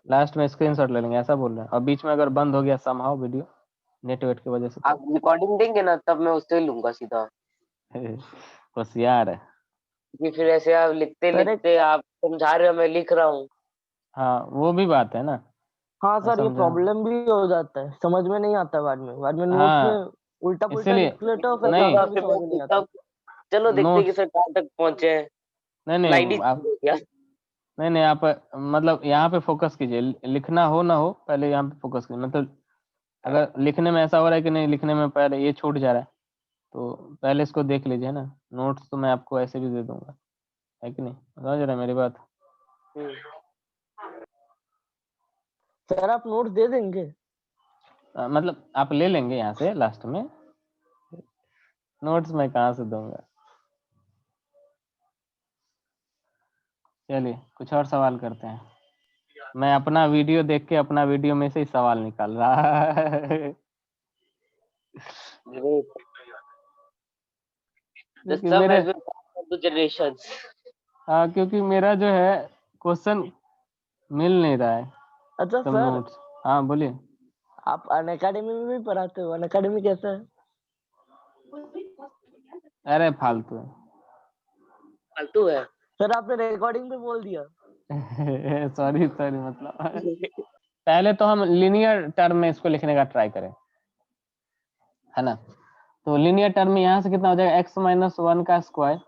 लास्ट में स्क्रीनशॉट ले लेंगे, ऐसा बोल रहे हैं। और बीच में अगर बंद हो गया समहाउ वीडियो नेटवर्क की वजह से आप रिकॉर्डिंग देंगे ना, तब मैं उससे लूंगा सीधा। तो होशियार है। कि फिर ऐसे आप लिखते सर एक लिखते आप समझा रहे हो, मैं लिख रहा हूँ। हाँ वो भी बात है ना, हाँ मैं सर, ये समझा। प्रॉब्लम भी हो जाता है, समझ में नहीं आता बाद में नोट्स में हाँ उल्टा पुल्टा इसीलिए, लिख लेते हो, फिर नहीं बाद तो में भी फिर समझ में नहीं आता। तब चलो देखते हैं कि नोट्स, सर कहाँ तक पहुंचे हैं। नहीं स्लाइड ही नहीं आप, क्या? नहीं नहीं आप मतलब यहाँ पे फोकस कीजिए, लिखना हो ना हो पहले यहाँ पे फोकस कीजिए। मतलब अगर लिखने में ऐसा हो रहा है कि नहीं, लिखने में पहले ये छूट जा रहा है, तो पहले इसको देख लीजिए ना। नोट्स तो मैं आपको ऐसे भी दे दूंगा, है कि नहीं, समझ रहे हैं मेरी बात? हम्म। सर आप नोट्स दे देंगे? मतलब आप ले लेंगे यहाँ से लास्ट में, नोट्स मैं कहाँ से दूंगा। चलिए कुछ और सवाल करते हैं। मैं अपना वीडियो देख के अपना वीडियो में से ही सवाल निकाल रहा है। Great. The क्योंकि sum मेरे, has been passed on to generations. हाँ क्योंकि मेरा जो है क्वेश्चन मिल नहीं रहा है, अच्छा सब सर, नोट्स। हाँ बोलिए। आप अनअकैडमी में भी पढ़ाते हो? अनअकैडमी कैसा है? अरे फालतू फालतू है। सर आपने रिकॉर्डिंग पे बोल दिया। है। सॉरी सॉरी, मतलब पहले तो हम लिनियर टर्म में इसको लिखने का ट्राई करें, है ना। तो लिनियर टर्म में यहाँ से कितना हो जाएगा, x-1 का स्क्वायर।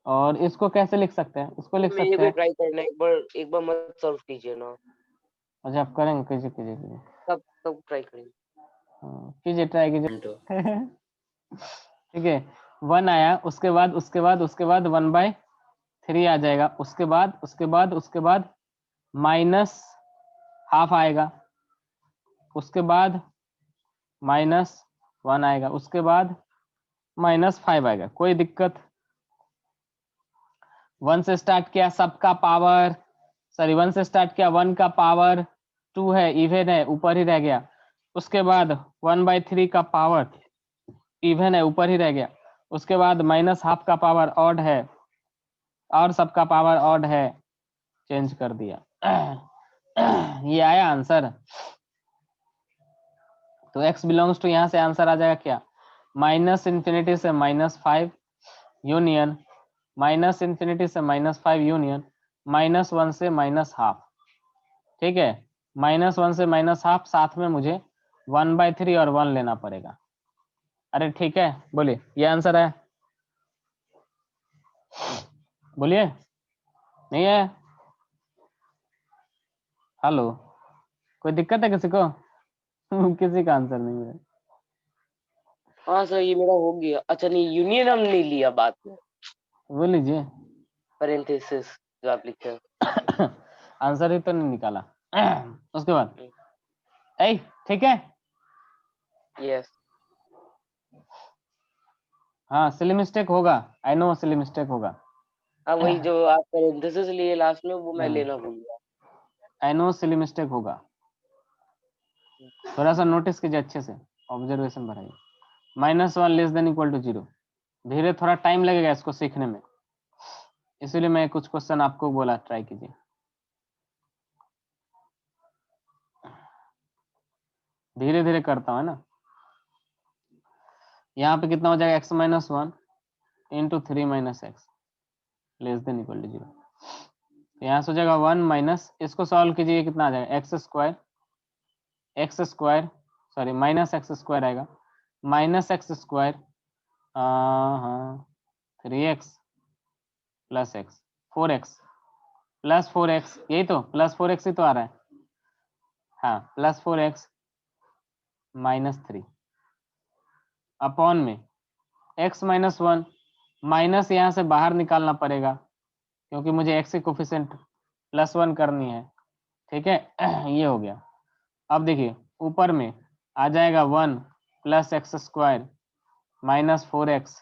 और इसको कैसे लिख सकते हैं, इसको लिख मेरे सकते को हैं, ट्राई करना है, एक बार मत सॉल्व कीजिए ना। अच्छा आप करेंगे, कीजिए कीजिए कीजिए, तब तब ट्राई करेंगे। हाँ, कीजिए ट्राई कीजिए। तो ठीक है, 1 आया, उसके बाद 1/3 आ जाएगा, उसके बाद माइनस हाफ आएगा, उसके बाद -1 आएगा, उसके बाद -5 आएगा। कोई दिक्कत? 1 से स्टार्ट किया, सबका पावर, सॉरी 1 से स्टार्ट किया, 1 का पावर 2 है, इवन है, ऊपर ही रह गया। उसके बाद 1/3 का पावर इवन है, ऊपर ही रह गया। उसके बाद -हाफ का पावर ऑड है, और सबका पावर ऑड है, चेंज कर दिया। ये आया आंसर। तो x बिलोंग्स टू, यहाँ से आंसर आ जाएगा क्या, -∞ से -5 यूनियन, -∞ से -5 यूनियन, -1 से -हाफ। ठीक है, -1 से -हाफ, साथ में मुझे 1/3 और 1 लेना पड़ेगा। अरे ठीक है, बोलिए, ये आंसर है, बोलिए। नहीं है? हेलो, कोई दिक्कत है किसी को? किसी का आंसर नहीं है। हाँ सर, ये मेरा हो गया। अच्छा नहीं, यूनियन हम नहीं लिया बाद में, बोल लीजिए। पैरेंथेसिस जो आप लिखते हैं। आंसर ही तो नहीं निकाला। उसके बाद ऐ ठीक है, यस। हाँ सिली मिस्टेक होगा, आई नो सिली मिस्टेक होगा। हाँ वही जो आप पैरेंथेसिस लिए लास्ट में, वो मैं लेना भूल गया। आई नो सिली मिस्टेक होगा, थोड़ा सा नोटिस कीजिए अच्छे से, ऑब्जर्वेशन बढ़ाइए। -1 लेस देन इक्वल टू 0, धीरे थोड़ा टाइम लगेगा इसको सीखने में, इसीलिए मैं कुछ क्वेश्चन आपको बोला ट्राई कीजिए। धीरे धीरे करता हूँ, है ना। यहाँ पे कितना हो जाएगा, x-1 into 3 - x less than equal to 0। यहाँ से हो जाएगा 1 माइनस, इसको सॉल्व कीजिए, कितना आ जाएगा, x square sorry minus x square आएगा, माइनस एक्स स्क्वायर, हाँ 3x plus x, 4x plus 4x, यही तो प्लस 4x ही तो आ रहा है, हाँ प्लस 4x माइनस 3 अपॉन में x माइनस 1, माइनस यहाँ से बाहर निकालना पड़ेगा क्योंकि मुझे x की कोफिशिएंट प्लस 1 करनी है, ठीक है। ये हो गया। अब देखिए ऊपर में आ जाएगा 1 plus x square minus 4x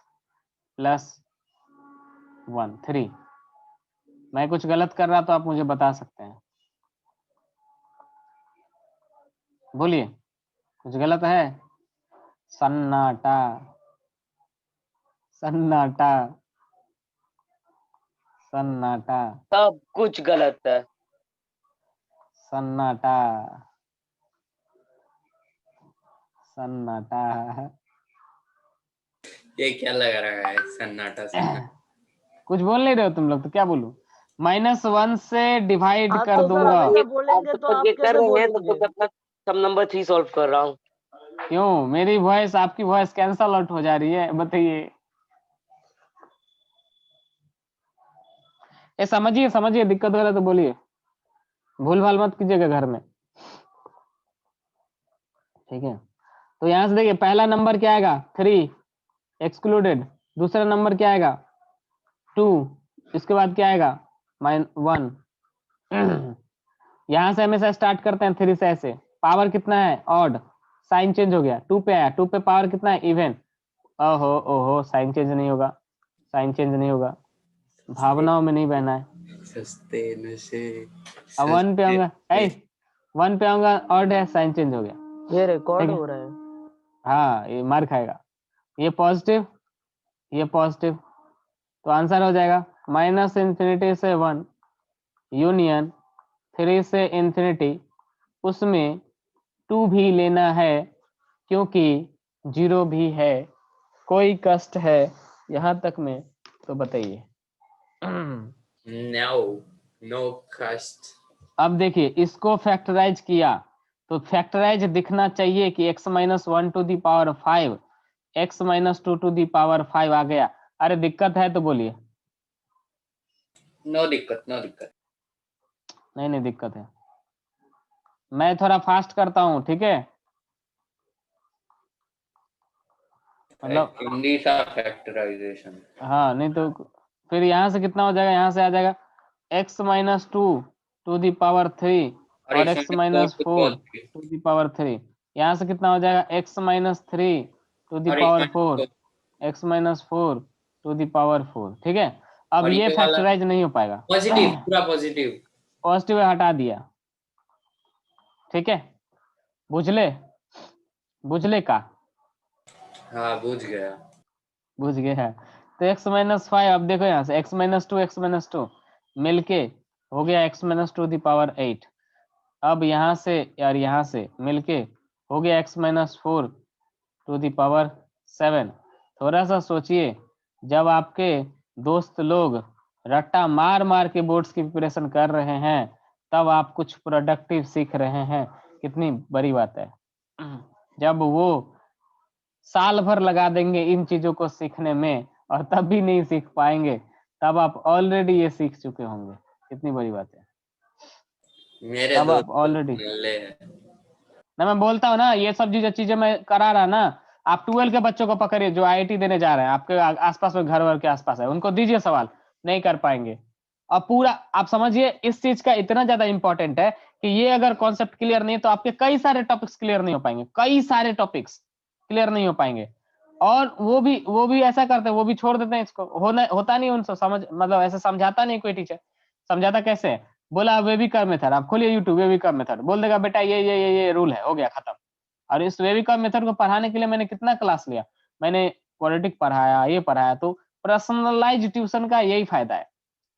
plus 1 3। मैं कुछ गलत कर रहा तो आप मुझे बता सकते हैं, बोलिए कुछ गलत है? सन्नाटा, सन्नाटा, सन्नाटा, सब कुछ गलत है। सन्नाटा, सन्नाटा। ये क्या लग रहा है सन्नाटा सन्नाटा? कुछ बोल नहीं रहे हो तुम लोग तो क्या बोलूं? -1 से डिवाइड हाँ कर तो सर दूंगा। हमेशा आप बोलेंगे जब तो तक आप ये कर कैसे रहे हैं तब बोलेंगे? तक अपना सम नंबर 3 सॉल्व कर रहा हूँ। क्यों मेरी वॉइस आपकी वॉइस कैंसल आउट हो जा रही है, बताइए? ये समझिए समझिए, दिक्कत हो रहा है तो बोलिए, भूल भाल मत कीजिएगा घर में, ठीक है। तो यहाँ से देखिए पहला नंबर क्या आएगा 3 एक्सक्लूडेड, दूसरा नंबर क्या आएगा 2, इसके बाद क्या आएगा -1। यहाँ से हमेशा स्टार्ट करते हैं 3 से, ऐसे पावर कितना है ऑड, साइन चेंज हो गया 2 पे आया, 2 पे पावर कितना है इवन, ओहो ओहो साइन चेंज नहीं होगा, साइन चेंज नहीं होगा, भावनाओं में नहीं बहना है। सस्ते नशे अब 1 पे आऊंगा, सस्ते 1 पे आऊंगा ऑड है, साइन चेंज हो गया, ये रिकॉर्ड ठीक है। हो रहा है। हाँ ये मार खाएगा, ये पॉजिटिव, ये पॉजिटिव, तो आंसर हो जाएगा -∞ से 1 यूनियन 3 से इंफिनिटी, उसमें 2 भी लेना है क्योंकि 0 भी है, कोई कष्ट है यहाँ तक में तो बताइए। नो कष्ट। अब देखिए इसको फैक्टराइज किया तो फैक्टराइज दिखना चाहिए कि x - 1 to the power 5, x - 2 to the power 5 आ गया। अरे दिक्कत है तो बोलिए। नो दिक्कत, नो दिक्कत। नहीं नहीं दिक्कत है, मैं थोड़ा फास्ट करता हूँ, ठीक है। मतलब हिंदी का फैक्टराइजेशन। हाँ नहीं तो फिर यहाँ से कितना हो जाएगा, यहाँ से आ जाएगा x - 2 टू दी पावर 3 और x - 4 टू दी पावर 3, यहाँ से कितना हो जाएगा x - 3 to the power 4, x - 4 to the power 4, ठीक है। अब और ये ये वाला फैक्टराइज नहीं हो पाएगा, पॉजिटिव, पूरा पॉजिटिव। पॉजिटिव हटा दिया, ठीक है। बुझले, बुझले का, हाँ बुझ गया। बुझ गए है। तो x - 5, अब देखो यहाँ से x - 2 x - 2 मिलके हो गया x - 2 दी पावर 8, अब यहाँ से यार यहाँ से मिलके हो गया x - 4 टू दी पावर 7। थोड़ा सा सोचिए, जब आपके दोस्त लोग रट्टा मार मार के बोर्ड्स की प्रिपरेशन कर रहे हैं तब आप कुछ प्रोडक्टिव सीख रहे हैं, कितनी बड़ी बात है। जब वो साल भर लगा देंगे इन चीजों को सीखने में और तब भी नहीं सीख पाएंगे, तब आप ऑलरेडी ये सीख चुके होंगे, कितनी बड़ी बात है। मेरे तब आप दोस्त ऑलरेडी, नल्ले हैं। ना मैं बोलता हूँ ना ये सब चीजें मैं करा रहा ना, आप 12 के बच्चों को पकड़िए जो आईआईटी देने जा रहे हैं, आपके आसपास में घर वर के आसपास है, उनको दीजिए सवाल, नहीं कर पाएंगे। अब पूरा आप समझिए इस चीज का इतना ज्यादा इंपॉर्टेंट है कि ये अगर कॉन्सेप्ट क्लियर नहीं है तो आपके कई सारे टॉपिक्स क्लियर नहीं हो पाएंगे, कई सारे टॉपिक्स क्लियर नहीं हो पाएंगे। और वो भी ऐसा करते हैं, वो भी छोड़ देते हैं इसको, होता नहीं उनसे समझ, मतलब ऐसे समझाता नहीं कोई टीचर। समझाता कैसे है, बोला वेविकर मेथड, आप खोलिए यूट्यूब वेविकर मेथड, बोल देगा बेटा ये रूल है, हो गया खत्म। और इस वेविकर मेथड को पढ़ाने के लिए मैंने कितना क्लास लिया, मैंने पॉलिटिक पढ़ाया, ये पढ़ाया। तो पर्सनलाइज ट्यूशन का यही फायदा है,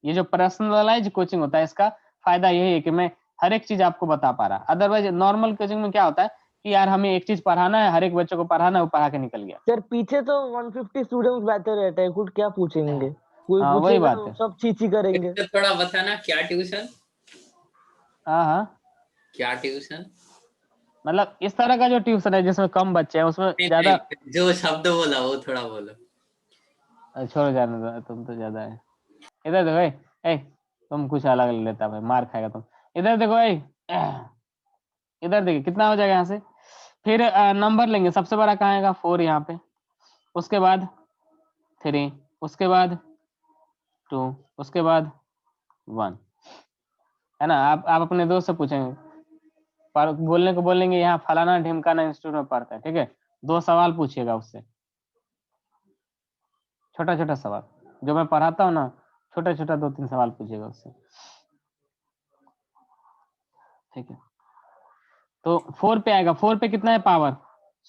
ये जो पर्सनलाइज कोचिंग होता है इसका फायदा यही है कि मैं हर एक चीज आपको बता पा रहा। अदरवाइज नॉर्मल कोचिंग में क्या होता है कि यार हमें एक चीज पढ़ाना है, हर एक बच्चे को पढ़ाना है, वो पढ़ा के निकल गया। सर पीछे तो 150 स्टूडेंट्स बैठे रहते हैं, कुछ क्या पूछेंगे, कोई हाँ वही पूछेगा बात तो है। सब चीची करेंगे। इससे थोड़ा बताना क्या ट्यूशन, हाँ हाँ क्या ट्यूशन? मतलब इस तरह का जो ट्यूशन है जिसमें कम बच्चे हैं उसमें नहीं, ज्यादा। नहीं, जो शब्द बोला वो थोड़ा बोलो। छोड़ो जाने दो, तुम तो ज्यादा है। इधर देखो ए, तुम कुछ अलग लेता भाई, मार खाएगा तुम। इधर देखो इधर देखिए कितना हो जाएगा यहाँ से। फिर नंबर लेंगे, सबसे बड़ा कहाँ आएगा 4 यहाँ पे, उसके बाद 3, उसके बाद 2, उसके बाद 1, है ना। आप अपने दोस्त से पूछेंगे, पर बोलने को बोलेंगे यहाँ फलाना ढिमकाना इंस्टीट्यूट में पढ़ता है, ठीक है। 2 सवाल पूछिएगा उससे, छोटा छोटा सवाल जो मैं पढ़ाता हूँ ना, छोटा छोटा 2-3 सवाल पूछिएगा उससे, ठीक है। तो 4 पे आएगा, 4 पे कितना है पावर,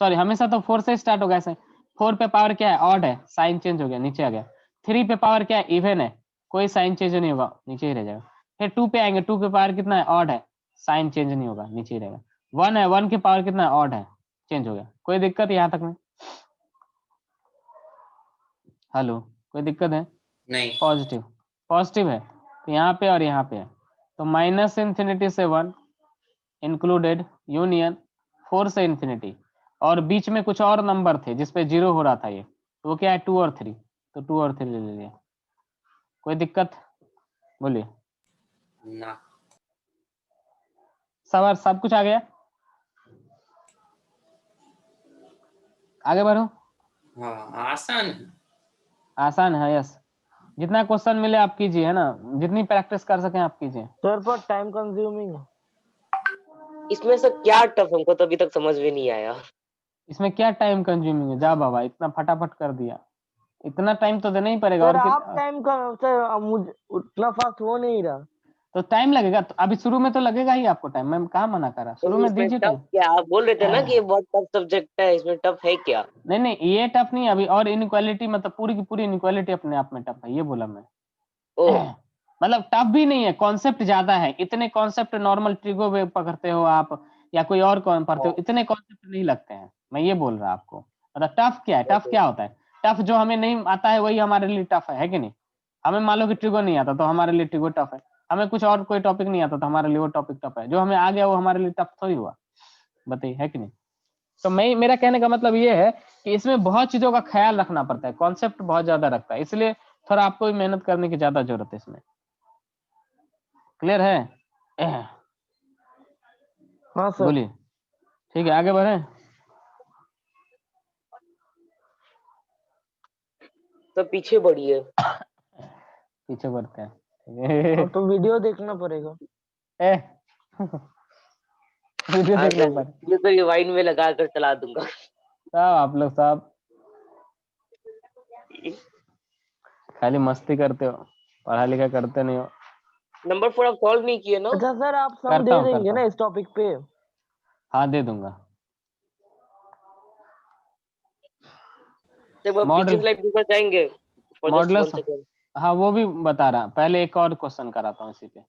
सॉरी हमेशा तो 4 से स्टार्ट होगा ऐसे। 4 पे पावर क्या है, ऑड है, साइन चेंज हो गया, नीचे आ गया। 3 पे पावर क्या है, इवन है, कोई साइन चेंज नहीं होगा, नीचे ही रह जाएगा। फिर 2 पे आएंगे, 2 पे पावर कितना है, ऑड है, साइन चेंज नहीं होगा, नीचे ही रहेगा। 1 है, 1 की पावर कितना है, ऑड है, चेंज हो गया। कोई दिक्कत यहाँ तक में, हेलो, कोई दिक्कत है? नहीं, पॉजिटिव, पॉजिटिव है तो यहाँ पे और यहाँ पे है। तो माइनस इंफिनिटी से 1 इंक्लूडेड यूनियन 4 से इंफिनिटी, और बीच में कुछ और नंबर थे जिसपे 0 हो रहा था ये, तो वो क्या है 2 और 3, तो 2 और 3 ले लीजिए। कोई दिक्कत बोलिए। ना, सब कुछ आ गया, आगे बढ़ो। हाँ आसान है। आसान है, यस। जितना क्वेश्चन मिले आप कीजिए, है ना, जितनी प्रैक्टिस कर सकें आप कीजिए। सर पर टाइम कंज्यूमिंग है। इसमें से क्या टफ हमको तो अभी तक समझ में नहीं आया। इसमें क्या टाइम कंज्यूमिंग है, जा बाबा, इतना फटाफट कर दिया, इतना टाइम तो देना ही पड़ेगा। सर और आप टाइम का सर मुझे उतना फास्ट हो नहीं रहा। तो टाइम लगेगा, तो अभी शुरू में तो लगेगा ही आपको टाइम, मैं कहाँ मना कर रहा, शुरू तो में इसमें दीजिए टफ टाइम। क्या, आप बोल रहे थे ना कि ये बहुत टफ सब्जेक्ट है, इसमें टफ है क्या? नहीं नहीं, ये टफ नहीं है अभी, और इनइक्वालिटी मतलब पूरी की पूरी इनइक्वालिटी अपने आप में टफ है, ये बोला मैं। ओ मतलब टफ भी नहीं है, कॉन्सेप्ट ज्यादा है, इतने कॉन्सेप्ट नॉर्मल ट्रिगो में पकड़ते हो आप या कोई और कौन पढ़ते हो, इतने कॉन्सेप्ट नहीं लगते हैं, मैं ये बोल रहा आपको। मतलब टफ क्या है, टफ क्या होता है, टफ जो हमें नहीं आता है वही हमारे लिए टफ है कि नहीं। हमें मान लो कि ट्रिगो नहीं आता तो हमारे लिए ट्रिगो टफ है, हमें कुछ और कोई टॉपिक नहीं आता तो हमारे लिए वो टॉपिक टफ है, जो हमें आ गया वो हमारे लिए टफ थोड़ी हुआ, बताइए, है कि नहीं। तो मैं, मेरा कहने का मतलब ये है कि इसमें बहुत चीजों का ख्याल रखना पड़ता है, कॉन्सेप्ट बहुत ज्यादा रखता है, इसलिए थोड़ा आपको भी मेहनत करने की ज्यादा जरूरत है इसमें। क्लियर है? हाँ सर। बोलिए, ठीक है, आगे बढ़े। तो पीछे बढ़िए। पीछे बढ़ते हैं, ठीक है। तो वीडियो देखना पड़ेगा। ए, वीडियो हाँ देखना तो पड़े, ये तो रिवाइंड में लगा कर चला दूंगा। सब आप लोग सब खाली मस्ती करते हो, पढ़ाई लिखाई करते नहीं हो। नंबर 4 आप सॉल्व नहीं किए ना? अच्छा सर आप सम करता दे हूँ, देंगे करता ना हूँ, इस टॉपिक पे? हाँ दे दूंगा। एक बार पीछे मॉडल, स्लाइड पर जाएंगे फॉर जस्ट 1 मॉडल्स, सेकंड। हाँ वो भी बता रहा, पहले एक और क्वेश्चन कराता हूँ इसी पे।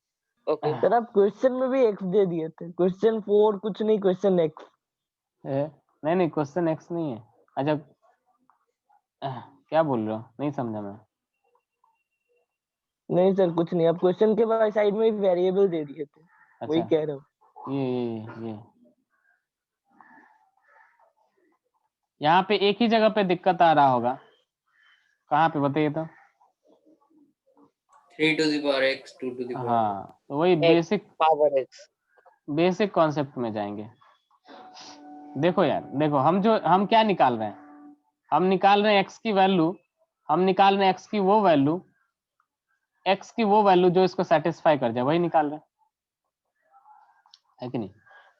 ओके सर आप क्वेश्चन में भी एक्स दे दिए थे, क्वेश्चन 4 कुछ नहीं, क्वेश्चन एक्स। नहीं नहीं, क्वेश्चन एक्स नहीं है। अच्छा, क्या बोल रहे हो, नहीं समझा मैं। नहीं सर कुछ नहीं, आप क्वेश्चन के बाद साइड में वेरिएबल दे दिए थे, वही अच्छा, कह रहा हूँ। ये यहाँ पे एक ही जगह पे दिक्कत आ रहा होगा, कहाँ पे बताइए तो। 3 to the power x 2 to the power x। हाँ तो वही x power x. Basic concept में जाएंगे। देखो यार, देखो हम क्या निकाल रहे हैं, हम निकाल रहे हैं एक्स की वैल्यू, हम निकाल रहे हैं एक्स की वो वैल्यू, एक्स की वो वैल्यू जो इसको सेटिस्फाई कर जाए, वही निकाल रहे हैं, है कि नहीं।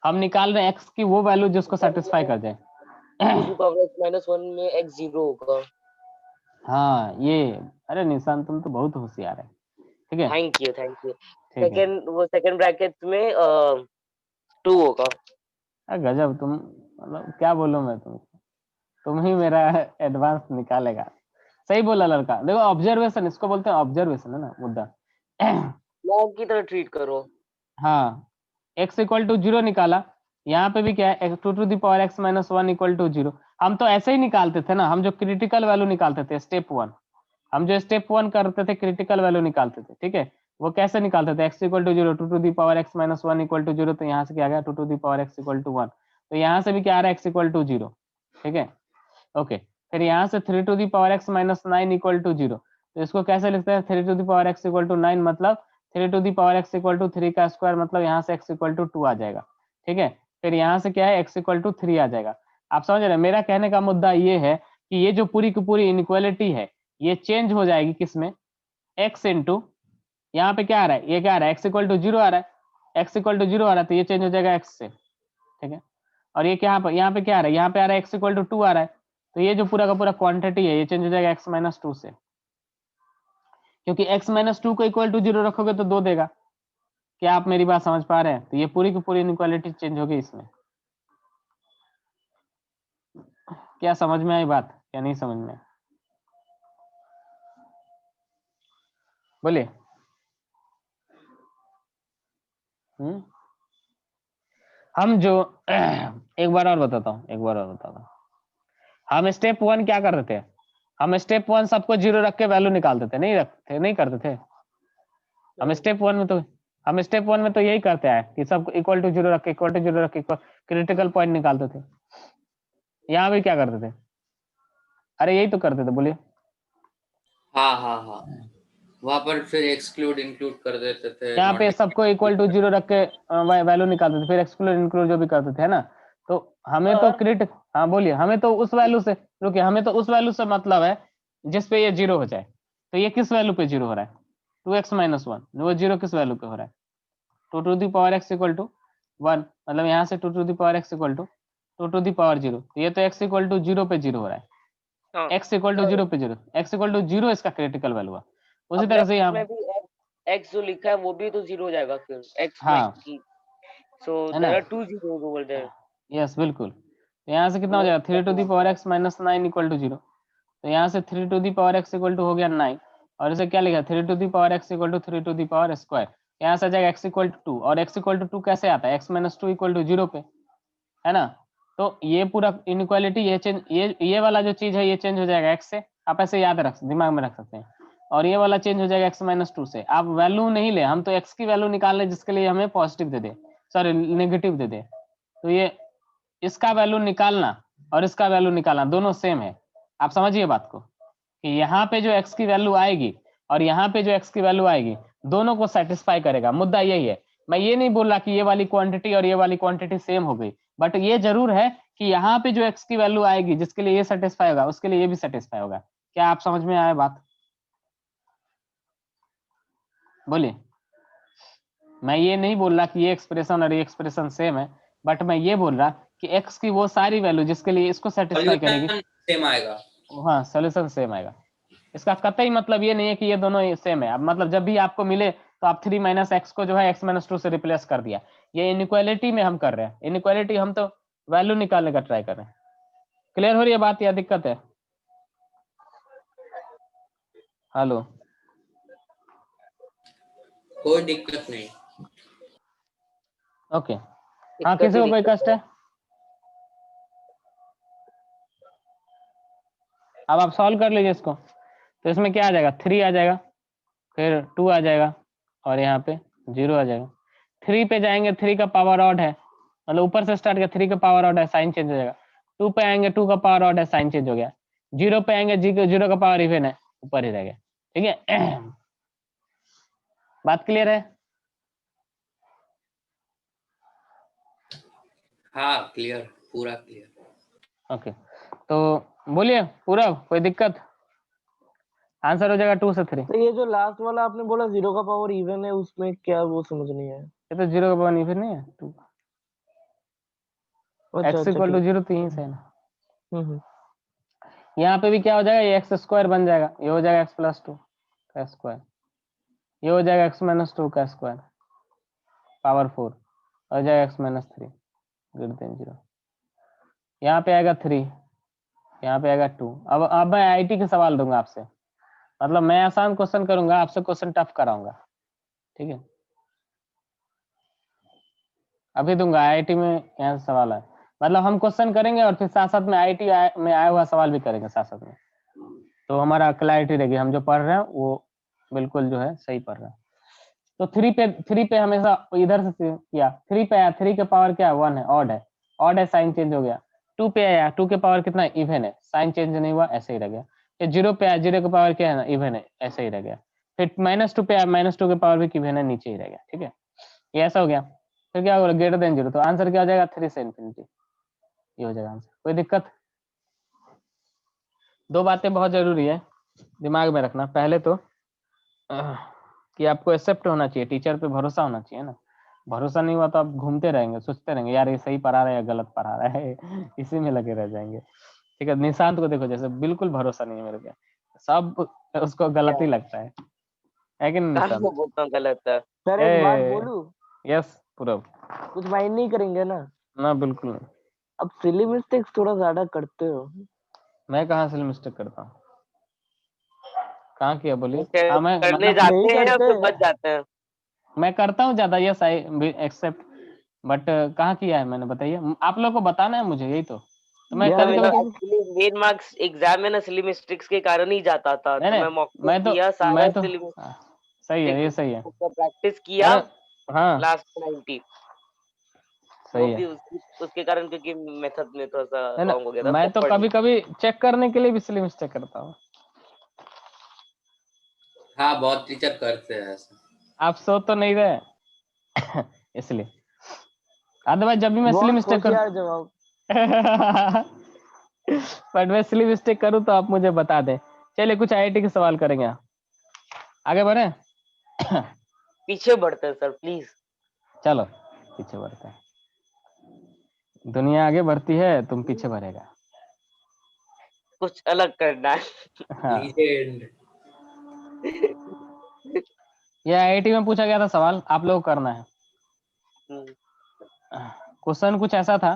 हम निकाल रहे हैं एक्स की वो वैल्यू जिसको सेटिस्फाई कर जाए। 2 की पावर x -1 में x 0 होगा। हाँ ये, अरे निशान तुम तो बहुत होशियार है, ठीक है, थैंक यू थैंक यू। ठीक है। सेकंड वो सेकंड ब्रैकेट में 2 होगा। गजब तुम, मतलब क्या बोलूं मैं तुम ही मेरा एडवांस निकालेगा। सही बोला लड़का, देखो ऑब्जर्वेशन इसको बोलते हैं, ऑब्जर्वेशन है ना मुद्दा। लॉग की तरह ट्रीट करो। हाँ, x इक्वल टू 0 निकाला, यहाँ पे भी क्या है 2 to the power x -1 equal to 0। हम तो ऐसे ही निकालते थे ना, हम जो क्रिटिकल वैल्यू निकालते थे स्टेप 1, हम जो स्टेप 1 करते थे क्रिटिकल वैल्यू निकालते थे, ठीक है। वो कैसे निकालते थे, x equal to 0 2 to the power x -1 equal to 0, तो यहाँ से क्या आ गया 2 to the power x equal to 1। तो यहाँ से भी क्या आ रहा है x इक्वल टू 0, ठीक है। ओके, फिर यहाँ से 3 to the power x minus 9 equal to 0, तो इसको कैसे लिखते हैं, 3 to the power x equal to 9 मतलब 3 to the power x equal to 3 का स्क्वायर, मतलब यहाँ से x इक्वल टू 2 आ जाएगा, ठीक है। फिर यहाँ से क्या है, x इक्वल टू 3 आ जाएगा। आप समझ रहे हैं, मेरा कहने का मुद्दा ये है कि ये जो पूरी की पूरी इनइक्वालिटी है ये चेंज हो जाएगी किसमें, x इंटू यहाँ पे क्या आ रहा है, ये क्या आ रहा है, x इक्वल टू 0 आ रहा है, x इक्वल टू 0 आ रहा है, तो ये चेंज हो जाएगा x से, ठीक है। और ये क्या यहाँ पे क्या आ रहा है, यहाँ पे आ रहा है x इक्वल टू 2 आ रहा है, तो ये जो पूरा का पूरा क्वांटिटी है ये चेंज हो जाएगा x माइनस 2 से, क्योंकि x माइनस 2 को इक्वल टू 0 रखोगे तो 2 देगा। क्या आप मेरी बात समझ पा रहे हैं, तो ये पूरी की पूरी इनइक्वालिटी चेंज होगी इसमें। क्या समझ में आई बात, क्या नहीं समझ में, बोलिए। हम जो एक बार और बताता हूँ, हम स्टेप 1 क्या कर रहे थे, हम स्टेप 1 सबको 0 रख के वैल्यू निकालते थे, नहीं करते थे। हम स्टेप 1 में तो यही करते हैं कि सब इक्वल टू 0 रख के क्रिटिकल पॉइंट निकालते थे। यहाँ भी क्या करते थे, अरे यही तो करते थे, बोलिए। हाँ, वहां पर फिर एक्सक्लूड इंक्लूड कर देते थे, यहाँ पे सबको इक्वल टू 0 रख के वैल्यू निकालते थे, फिर एक्सक्लूड इंक्लूड जो भी करते थे, है ना। तो हमें तो हाँ बोलिए, हमें तो उस वैल्यू से, रुकिए, हमें तो उस वैल्यू से मतलब है जिस पे ये 0 हो जाए। तो ये किस वैल्यू पे 0 हो रहा है, 2x माइनस 1, वो 0 किस वैल्यू पे हो रहा है, 2 to the power x equal to 1, मतलब यहाँ से 2 to the power x equal to 2 to the power 0, तो ये तो x इक्वल टू 0 पे 0 हो रहा है, x इक्वल टू 0 पे 0, x इक्वल टू 0 इसका क्रिटिकल वैल्यू है। उसी तरह से यहाँ x जो लिखा है वो भी तो 0 हो जाएगा फिर, x हाँ, की, सो है देयर ना, are 2 zeros over there। Yes बिल्कुल। तो यहाँ से कितना हो जाएगा, 3 to the power x minus 9 equal to 0, तो यहाँ से 3 to the power x equal to हो गया 9, और इसे क्या लिखा, 3 to the power x equal to 3 to the power square, यहाँ से आ जाएगा x इक्वल टू 2, और x इक्वल टू 2 कैसे आता है, x माइनस 2 इक्वल टू 0 पे, है ना। तो ये पूरा इनइक्वालिटी ये चेंज, ये वाला जो चीज है ये चेंज हो जाएगा x से, आप ऐसे याद रख दिमाग में रख सकते हैं, और ये वाला चेंज हो जाएगा x माइनस 2 से। आप वैल्यू नहीं ले, हम तो x की वैल्यू निकाल रहे जिसके लिए हमें पॉजिटिव दे दे, सॉरी नेगेटिव दे दे। तो ये इसका वैल्यू निकालना और इसका वैल्यू निकालना दोनों सेम है, आप समझिए बात को, कि यहाँ पे जो x की वैल्यू आएगी और यहाँ पे जो x की वैल्यू आएगी दोनों को सेटिस्फाई करेगा, मुद्दा यही है। मैं ये नहीं बोल रहा कि ये वाली क्वांटिटी और ये वाली क्वांटिटी सेम हो गई, बट ये जरूर है कि यहाँ पे जो x की वैल्यू आएगी जिसके लिए ये सेटिस्फाई होगा उसके लिए ये भी सेटिस्फाई होगा। क्या आप समझ में आया बात, बोलिए। मैं ये नहीं बोल रहा कि ये एक्सप्रेशन और ये एक्सप्रेशन सेम है, बट मैं ये बोल रहा कि x की वो सारी वैल्यू जिसके लिए इसको सेटिस्फाई करेगी सेम आएगा, हाँ सोल्यूशन सेम आएगा। इसका कतई मतलब ये नहीं है कि ये दोनों सेम है, अब मतलब जब भी आपको मिले तो आप 3 माइनस एक्स को जो है x माइनस 2 से रिप्लेस कर दिया, ये इनइक्वालिटी में हम कर रहे हैं, इनइक्वालिटी हम तो वैल्यू निकालने का ट्राई कर रहे हैं। क्लियर हो रही है बात या दिक्कत है, हेलो, कोई दिक्कत नहीं। ओके। हाँ किसी को कोई कष्ट है, अब आप सॉल्व कर लीजिए इसको। तो इसमें क्या आ जाएगा, 3 आ जाएगा, फिर 2 आ जाएगा, और यहाँ पे 0 आ जाएगा। 3 पे जाएंगे, 3 का पावर ऑड है, मतलब ऊपर से स्टार्ट किया, 3 का पावर ऑड है, साइन चेंज हो जाएगा। 2 पे आएंगे, 2 का पावर ऑड है, साइन चेंज हो गया। 0 पे आएंगे, 0 का पावर इवन है, ऊपर ही रह गया, ठीक है। बात क्लियर है, हाँ क्लियर, पूरा क्लियर। ओके। तो बोलिए पूरा, कोई दिक्कत, आंसर हो जाएगा 2 से 3। तो ये जो लास्ट वाला आपने बोला 0 का पावर इवन है, उसमें क्या, वो समझ नहीं आया। ये तो 0 का पावर इवन नहीं है, 2 अच्छा x इक्वल टू 0 तो यहीं से है ना। हम्म। यहाँ पे भी क्या हो जाएगा, ये एक्स स्क्वायर बन जाएगा, ये हो जाएगा x प्लस 2 का स्क्वायर, ये हो जाएगा x माइनस 2 का स्क्वायर पावर 4, हो जाएगा x माइनस 3 ग्रेटर देन 0। यहाँ पे आएगा 3, यहाँ पे आएगा 2। अब मैं आईटी के सवाल दूंगा आपसे, मतलब मैं आसान क्वेश्चन करूंगा, आपसे क्वेश्चन टफ कराऊंगा, ठीक है। अभी दूंगा आईआईटी में, यहाँ से सवाल है, मतलब हम क्वेश्चन करेंगे और फिर साथ साथ में आईआईटी में आया हुआ सवाल भी करेंगे साथ साथ में, तो हमारा क्लैरिटी रहेगी, हम जो पढ़ रहे हैं वो बिल्कुल जो है सही पढ़ रहे हैं। तो 3 पे हमेशा इधर से किया, 3 पे आया, 3 के पावर क्या है, 1 है, ऑड है, ऑड है साइन चेंज हो गया, 2 पे आया 2 के पावर कितना इवन है, साइन चेंज नहीं हुआ ऐसे ही रह गया, फिर 0 पे आया 0 के पावर क्या है ना इवन है ऐसे ही रह गया, फिर -2 पे आया -2 के पावर भी इवन है नीचे ही रह गया, ठीक है, ये ऐसा हो गया, फिर क्या होगा ग्रेटर देन 0, तो आंसर क्या हो जाएगा 3 से इन्फिनिटी, ये हो जाएगा आंसर। कोई दिक्कत? दो बातें बहुत जरूरी है दिमाग में रखना, पहले तो कि आपको एक्सेप्ट होना चाहिए, टीचर पे भरोसा होना चाहिए ना, भरोसा नहीं हुआ तो आप घूमते रहेंगे, सोचते रहेंगे यार ये सही पढ़ा रहा है या गलत पढ़ा रहा है इसी में लगे रह जाएंगे, ठीक है। निशांत को देखो जैसे बिल्कुल भरोसा नहीं है मेरे पे, सब उसको गलत ही लगता है कि नहीं कहाँ निशांत? मैं बोलता हूँ गलत है? सर एक बात ए, बोलूं, यस पूरब, कुछ माइंड नहीं करेंगे ना? ना बिल्कुल नहीं। अब सिली मिस्टेक्स थोड़ा ज्यादा करते हो। मैं कहाँ से मिस्टेक करता हूँ, कहाँ किया बोलिए? जैसे हाँ मैं करने मतलब जाते नहीं हैं और फिर करते। बच जाते हैं। मैं करता हूँ ज्यादा, यस आई एक्सेप्ट, बट कहाँ किया है मैंने, बताइए आप लोगों को बताना है मुझे, यही तो मैं यार कभी मेरा कभी एक्चुअली मेन मार्क्स एग्जाम में ना सिली मिस्टेक्स के कारण ही जाता था, नहीं तो मैं नहीं मॉक टेस्ट मैं तो दिया, सारा मैं तो सिली हाँ, सही है, ये सही है, उसका प्रैक्टिस किया, अरे हाँ लास्ट 90 वो सही है। भी उसके कारण, क्योंकि मेथड में थोड़ा सा है ना, रॉन्ग हो गया था, मैं तो पढ़ कभी कभी चेक करने के लिए भी सिली मिस्टेक करता हूँ। हाँ बहुत टीचर करते हैं ऐसा। आप सो तो नहीं रहे इसलिए, अदरवाइज जब भी मैं सिली बहुत मिस्टेक होशियार जवाब। बट मैं सिली मिस्टेक करूँ तो आप मुझे बता दें। चलिए कुछ आईआईटी के सवाल करेंगे, आगे बढ़े पीछे बढ़ते हैं सर प्लीज। चलो पीछे बढ़ते हैं, दुनिया आगे बढ़ती है तुम पीछे बढ़ेगा। कुछ अलग करना है। हाँ लीजेंड। ये आईआईटी में पूछा गया था सवाल, आप लोग को करना है। हम्म, क्वेश्चन कुछ ऐसा था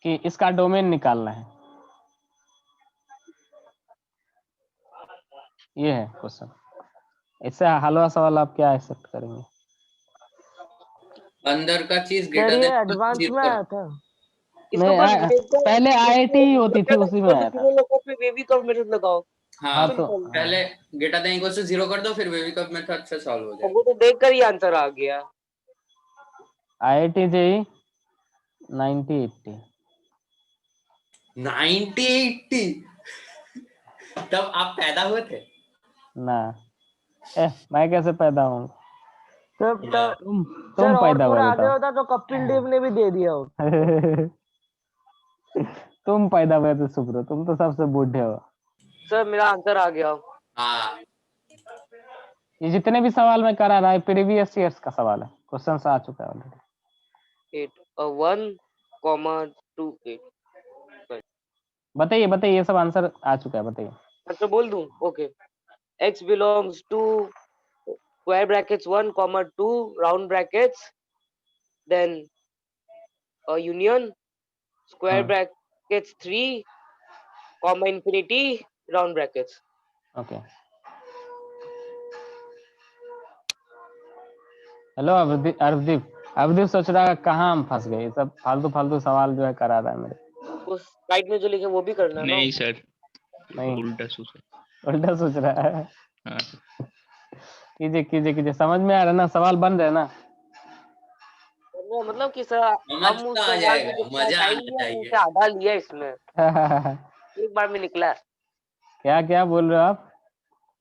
कि इसका डोमेन निकालना है, ये है क्वेश्चन। इससे हलवा सवाल आप क्या एक्सेप्ट करेंगे? अंदर का चीज सर ग्रेटर ये देन एडवांस में आया था। इसको नहीं बस पहले आईआईटी ही होती थी उसी में आया था। बेबी का मेथड लगाओ। हाँ हाँ तो पहले ग्रेटर देन इक्वल टू 0 कर दो, फिर बेबी कप मेथड से सॉल्व हो और जाएगा। वो तो देख कर ही आंसर आ गया। आईआईटी जेई 90-80 90-80 तब आप पैदा हुए थे? ना, मैं कैसे पैदा हूँ? तब या, तब तुम सर तुम और पैदा हुए थोड़ा आगे बताओ। होता तो कपिल देव ने भी दे दिया होता। तुम पैदा हुए थे सुब्रो, तुम तो सबसे बूढ़े हो। सर मेरा आंसर आ गया। हाँ ये जितने भी सवाल मैं करा रहा है प्रीवियस ईयर्स का सवाल है, क्वेश्चन आ चुका है ऑलरेडी। 1, 2, 8। बताइए बताइए, ये सब आंसर आ चुका है, बताइए। अच्छा बोल दूं? Okay. x belongs to square brackets 1, 2 round brackets, then union square हाँ brackets 3, infinity round brackets. Okay. Hello Avdeep, Avdeep सोच रहा है कहाँ हम फंस गए, ये सब फालतू फालतू सवाल जो है करा रहा है मेरे। उस स्लाइड में जो लिखे वो भी करना है ना? नहीं सर, नहीं उल्टा सोच उल्टा सोच रहा है। हाँ कीजिए कीजिए कीजिए, समझ में आ रहा है ना, सवाल बन रहे हैं ना? करना है, मतलब कि सर समझ हम उस तो आ सवाल में जाएगा, जितना मजा टाइम आना लिया चाहिए। उनसे आधा लिया इसमें, एक बार में निकला। क्या क्या बोल रहे हो आप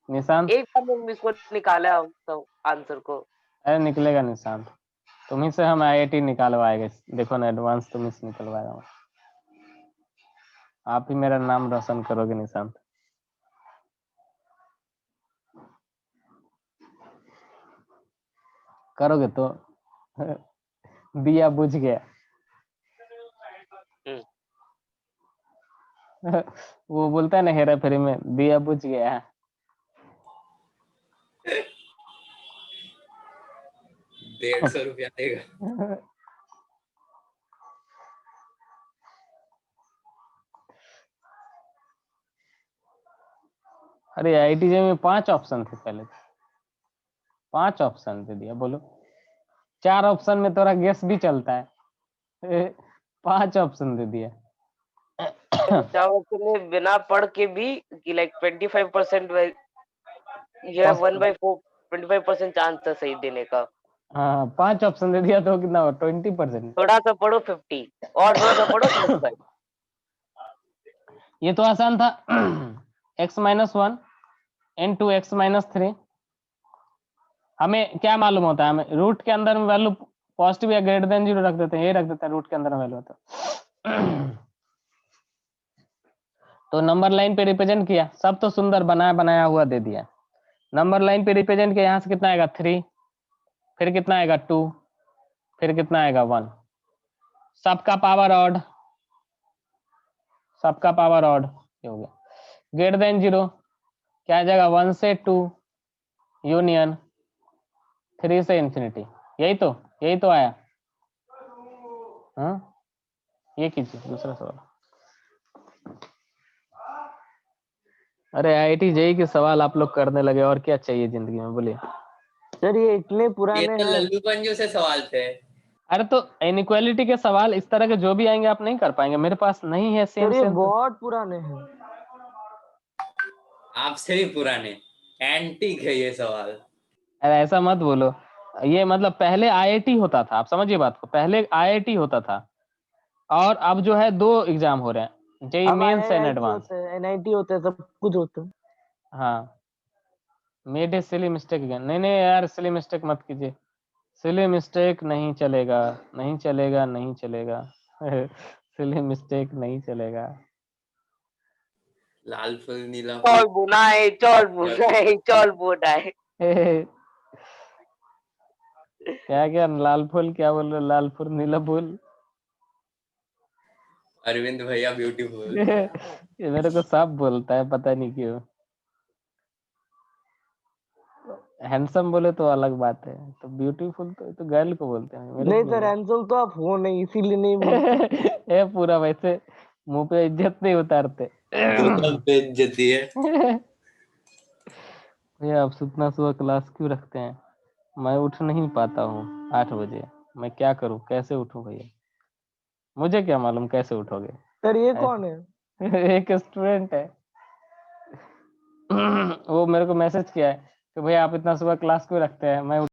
निशांत? एक बार में इसको निकाला सब आंसर को। अरे निकलेगा निशांत, तुम्ही से हम आईआईटी निकालवाएंगे, देखो ना एडवांस तुम्ही से निकलवाएगा, आप ही मेरा नाम रोशन करोगे निशांत। करोगे तो दिया बुझ गया। वो बोलता है ना हेरा फेरी में, दिया बुझ गया। 150 रुपया देगा। अरे आईआईटी में 5 ऑप्शन थे पहले, 5 ऑप्शन दे दिया, बोलो 4 ऑप्शन में थोड़ा गेस भी चलता है, 5 ऑप्शन दे दिया। में बिना पढ़ के भी कि लाइक 25% you have 1/4 25% चांस था सही देने का। हाँ 5 ऑप्शन दे दिया तो कितना 20%। थोड़ा सा पढ़ो 50 और थोड़ा सा पढ़ो 25। ये तो आसान था। x-1 into x-3। हमें क्या मालूम होता है, हमें रूट के अंदर में वैल्यू पॉजिटिव या ग्रेटर देन 0 रख देते हैं, ये रख देते हैं रूट के अंदर में वैल्यू होता है। तो नंबर लाइन पे रिप्रेजेंट किया, सब तो सुंदर बनाया बनाया हुआ दे दिया। नंबर लाइन पे रिप्रेजेंट किया, यहाँ से कितना आएगा 3, फिर कितना आएगा 2, फिर कितना आएगा 1। सबका पावर ऑड, सबका पावर ऑड हो गया। ग्रेटर देन 0 क्या आ जाएगा 1 से 2 यूनियन 3 से इंफिनिटी। यही तो आया। हाँ ये कीजिए दूसरा सवाल। अरे आईआईटी जेईई के सवाल आप लोग करने लगे, और क्या चाहिए जिंदगी में, बोलिए। सर ये इतने ये पुराने तो हैं। लल्लू पंजू से सवाल थे। अरे तो इनइक्वालिटी के सवाल इस तरह के जो भी आएंगे आप नहीं कर पाएंगे, मेरे पास नहीं है सेम सर ये सेम। बहुत पुराने हैं। आपसे भी पुराने, एंटीक है ये सवाल। अरे ऐसा मत बोलो, ये मतलब पहले आईआईटी होता था, आप समझिए बात को, पहले आईआईटी होता था और अब जो है 2 एग्जाम हो रहे हैं, जेईई अब मेंस एंड IIT एडवांस। होते हैं, NIT होते हैं, सब कुछ होता है। हाँ made a silly mistake again. नहीं नहीं यार सिली मिस्टेक मत कीजिए, सिली मिस्टेक नहीं चलेगा, नहीं चलेगा, नहीं चलेगा। सिली मिस्टेक नहीं चलेगा। लाल फूल नीला चल फूल। बुनाए, चल बुनाए, चल बुनाए। क्या क्या लाल फूल, क्या बोल रहे हो? लाल फूल नीला फूल। अरविंद भैया ब्यूटीफुल। ये मेरे को सब बोलता है, पता नहीं क्यों। हैंडसम बोले तो अलग बात है, तो ब्यूटीफुल तो गर्ल को बोलते हैं, मेरे नहीं को सर, हैंडसम तो आप हो नहीं, इसीलिए नहीं बोलते। ये पूरा वैसे मुंह पे इज्जत नहीं उतारते। बहुत बेइज्जती है। भैया आप इतना सुबह क्लास क्यों रखते हैं? मैं उठ नहीं पाता हूँ 8 बजे, मैं क्या करूँ, कैसे उठूं भैया? मुझे क्या मालूम कैसे उठोगे। सर ये कौन है? एक स्टूडेंट है। वो मेरे को मैसेज किया है कि भैया आप इतना सुबह क्लास क्यों रखते हैं, मैं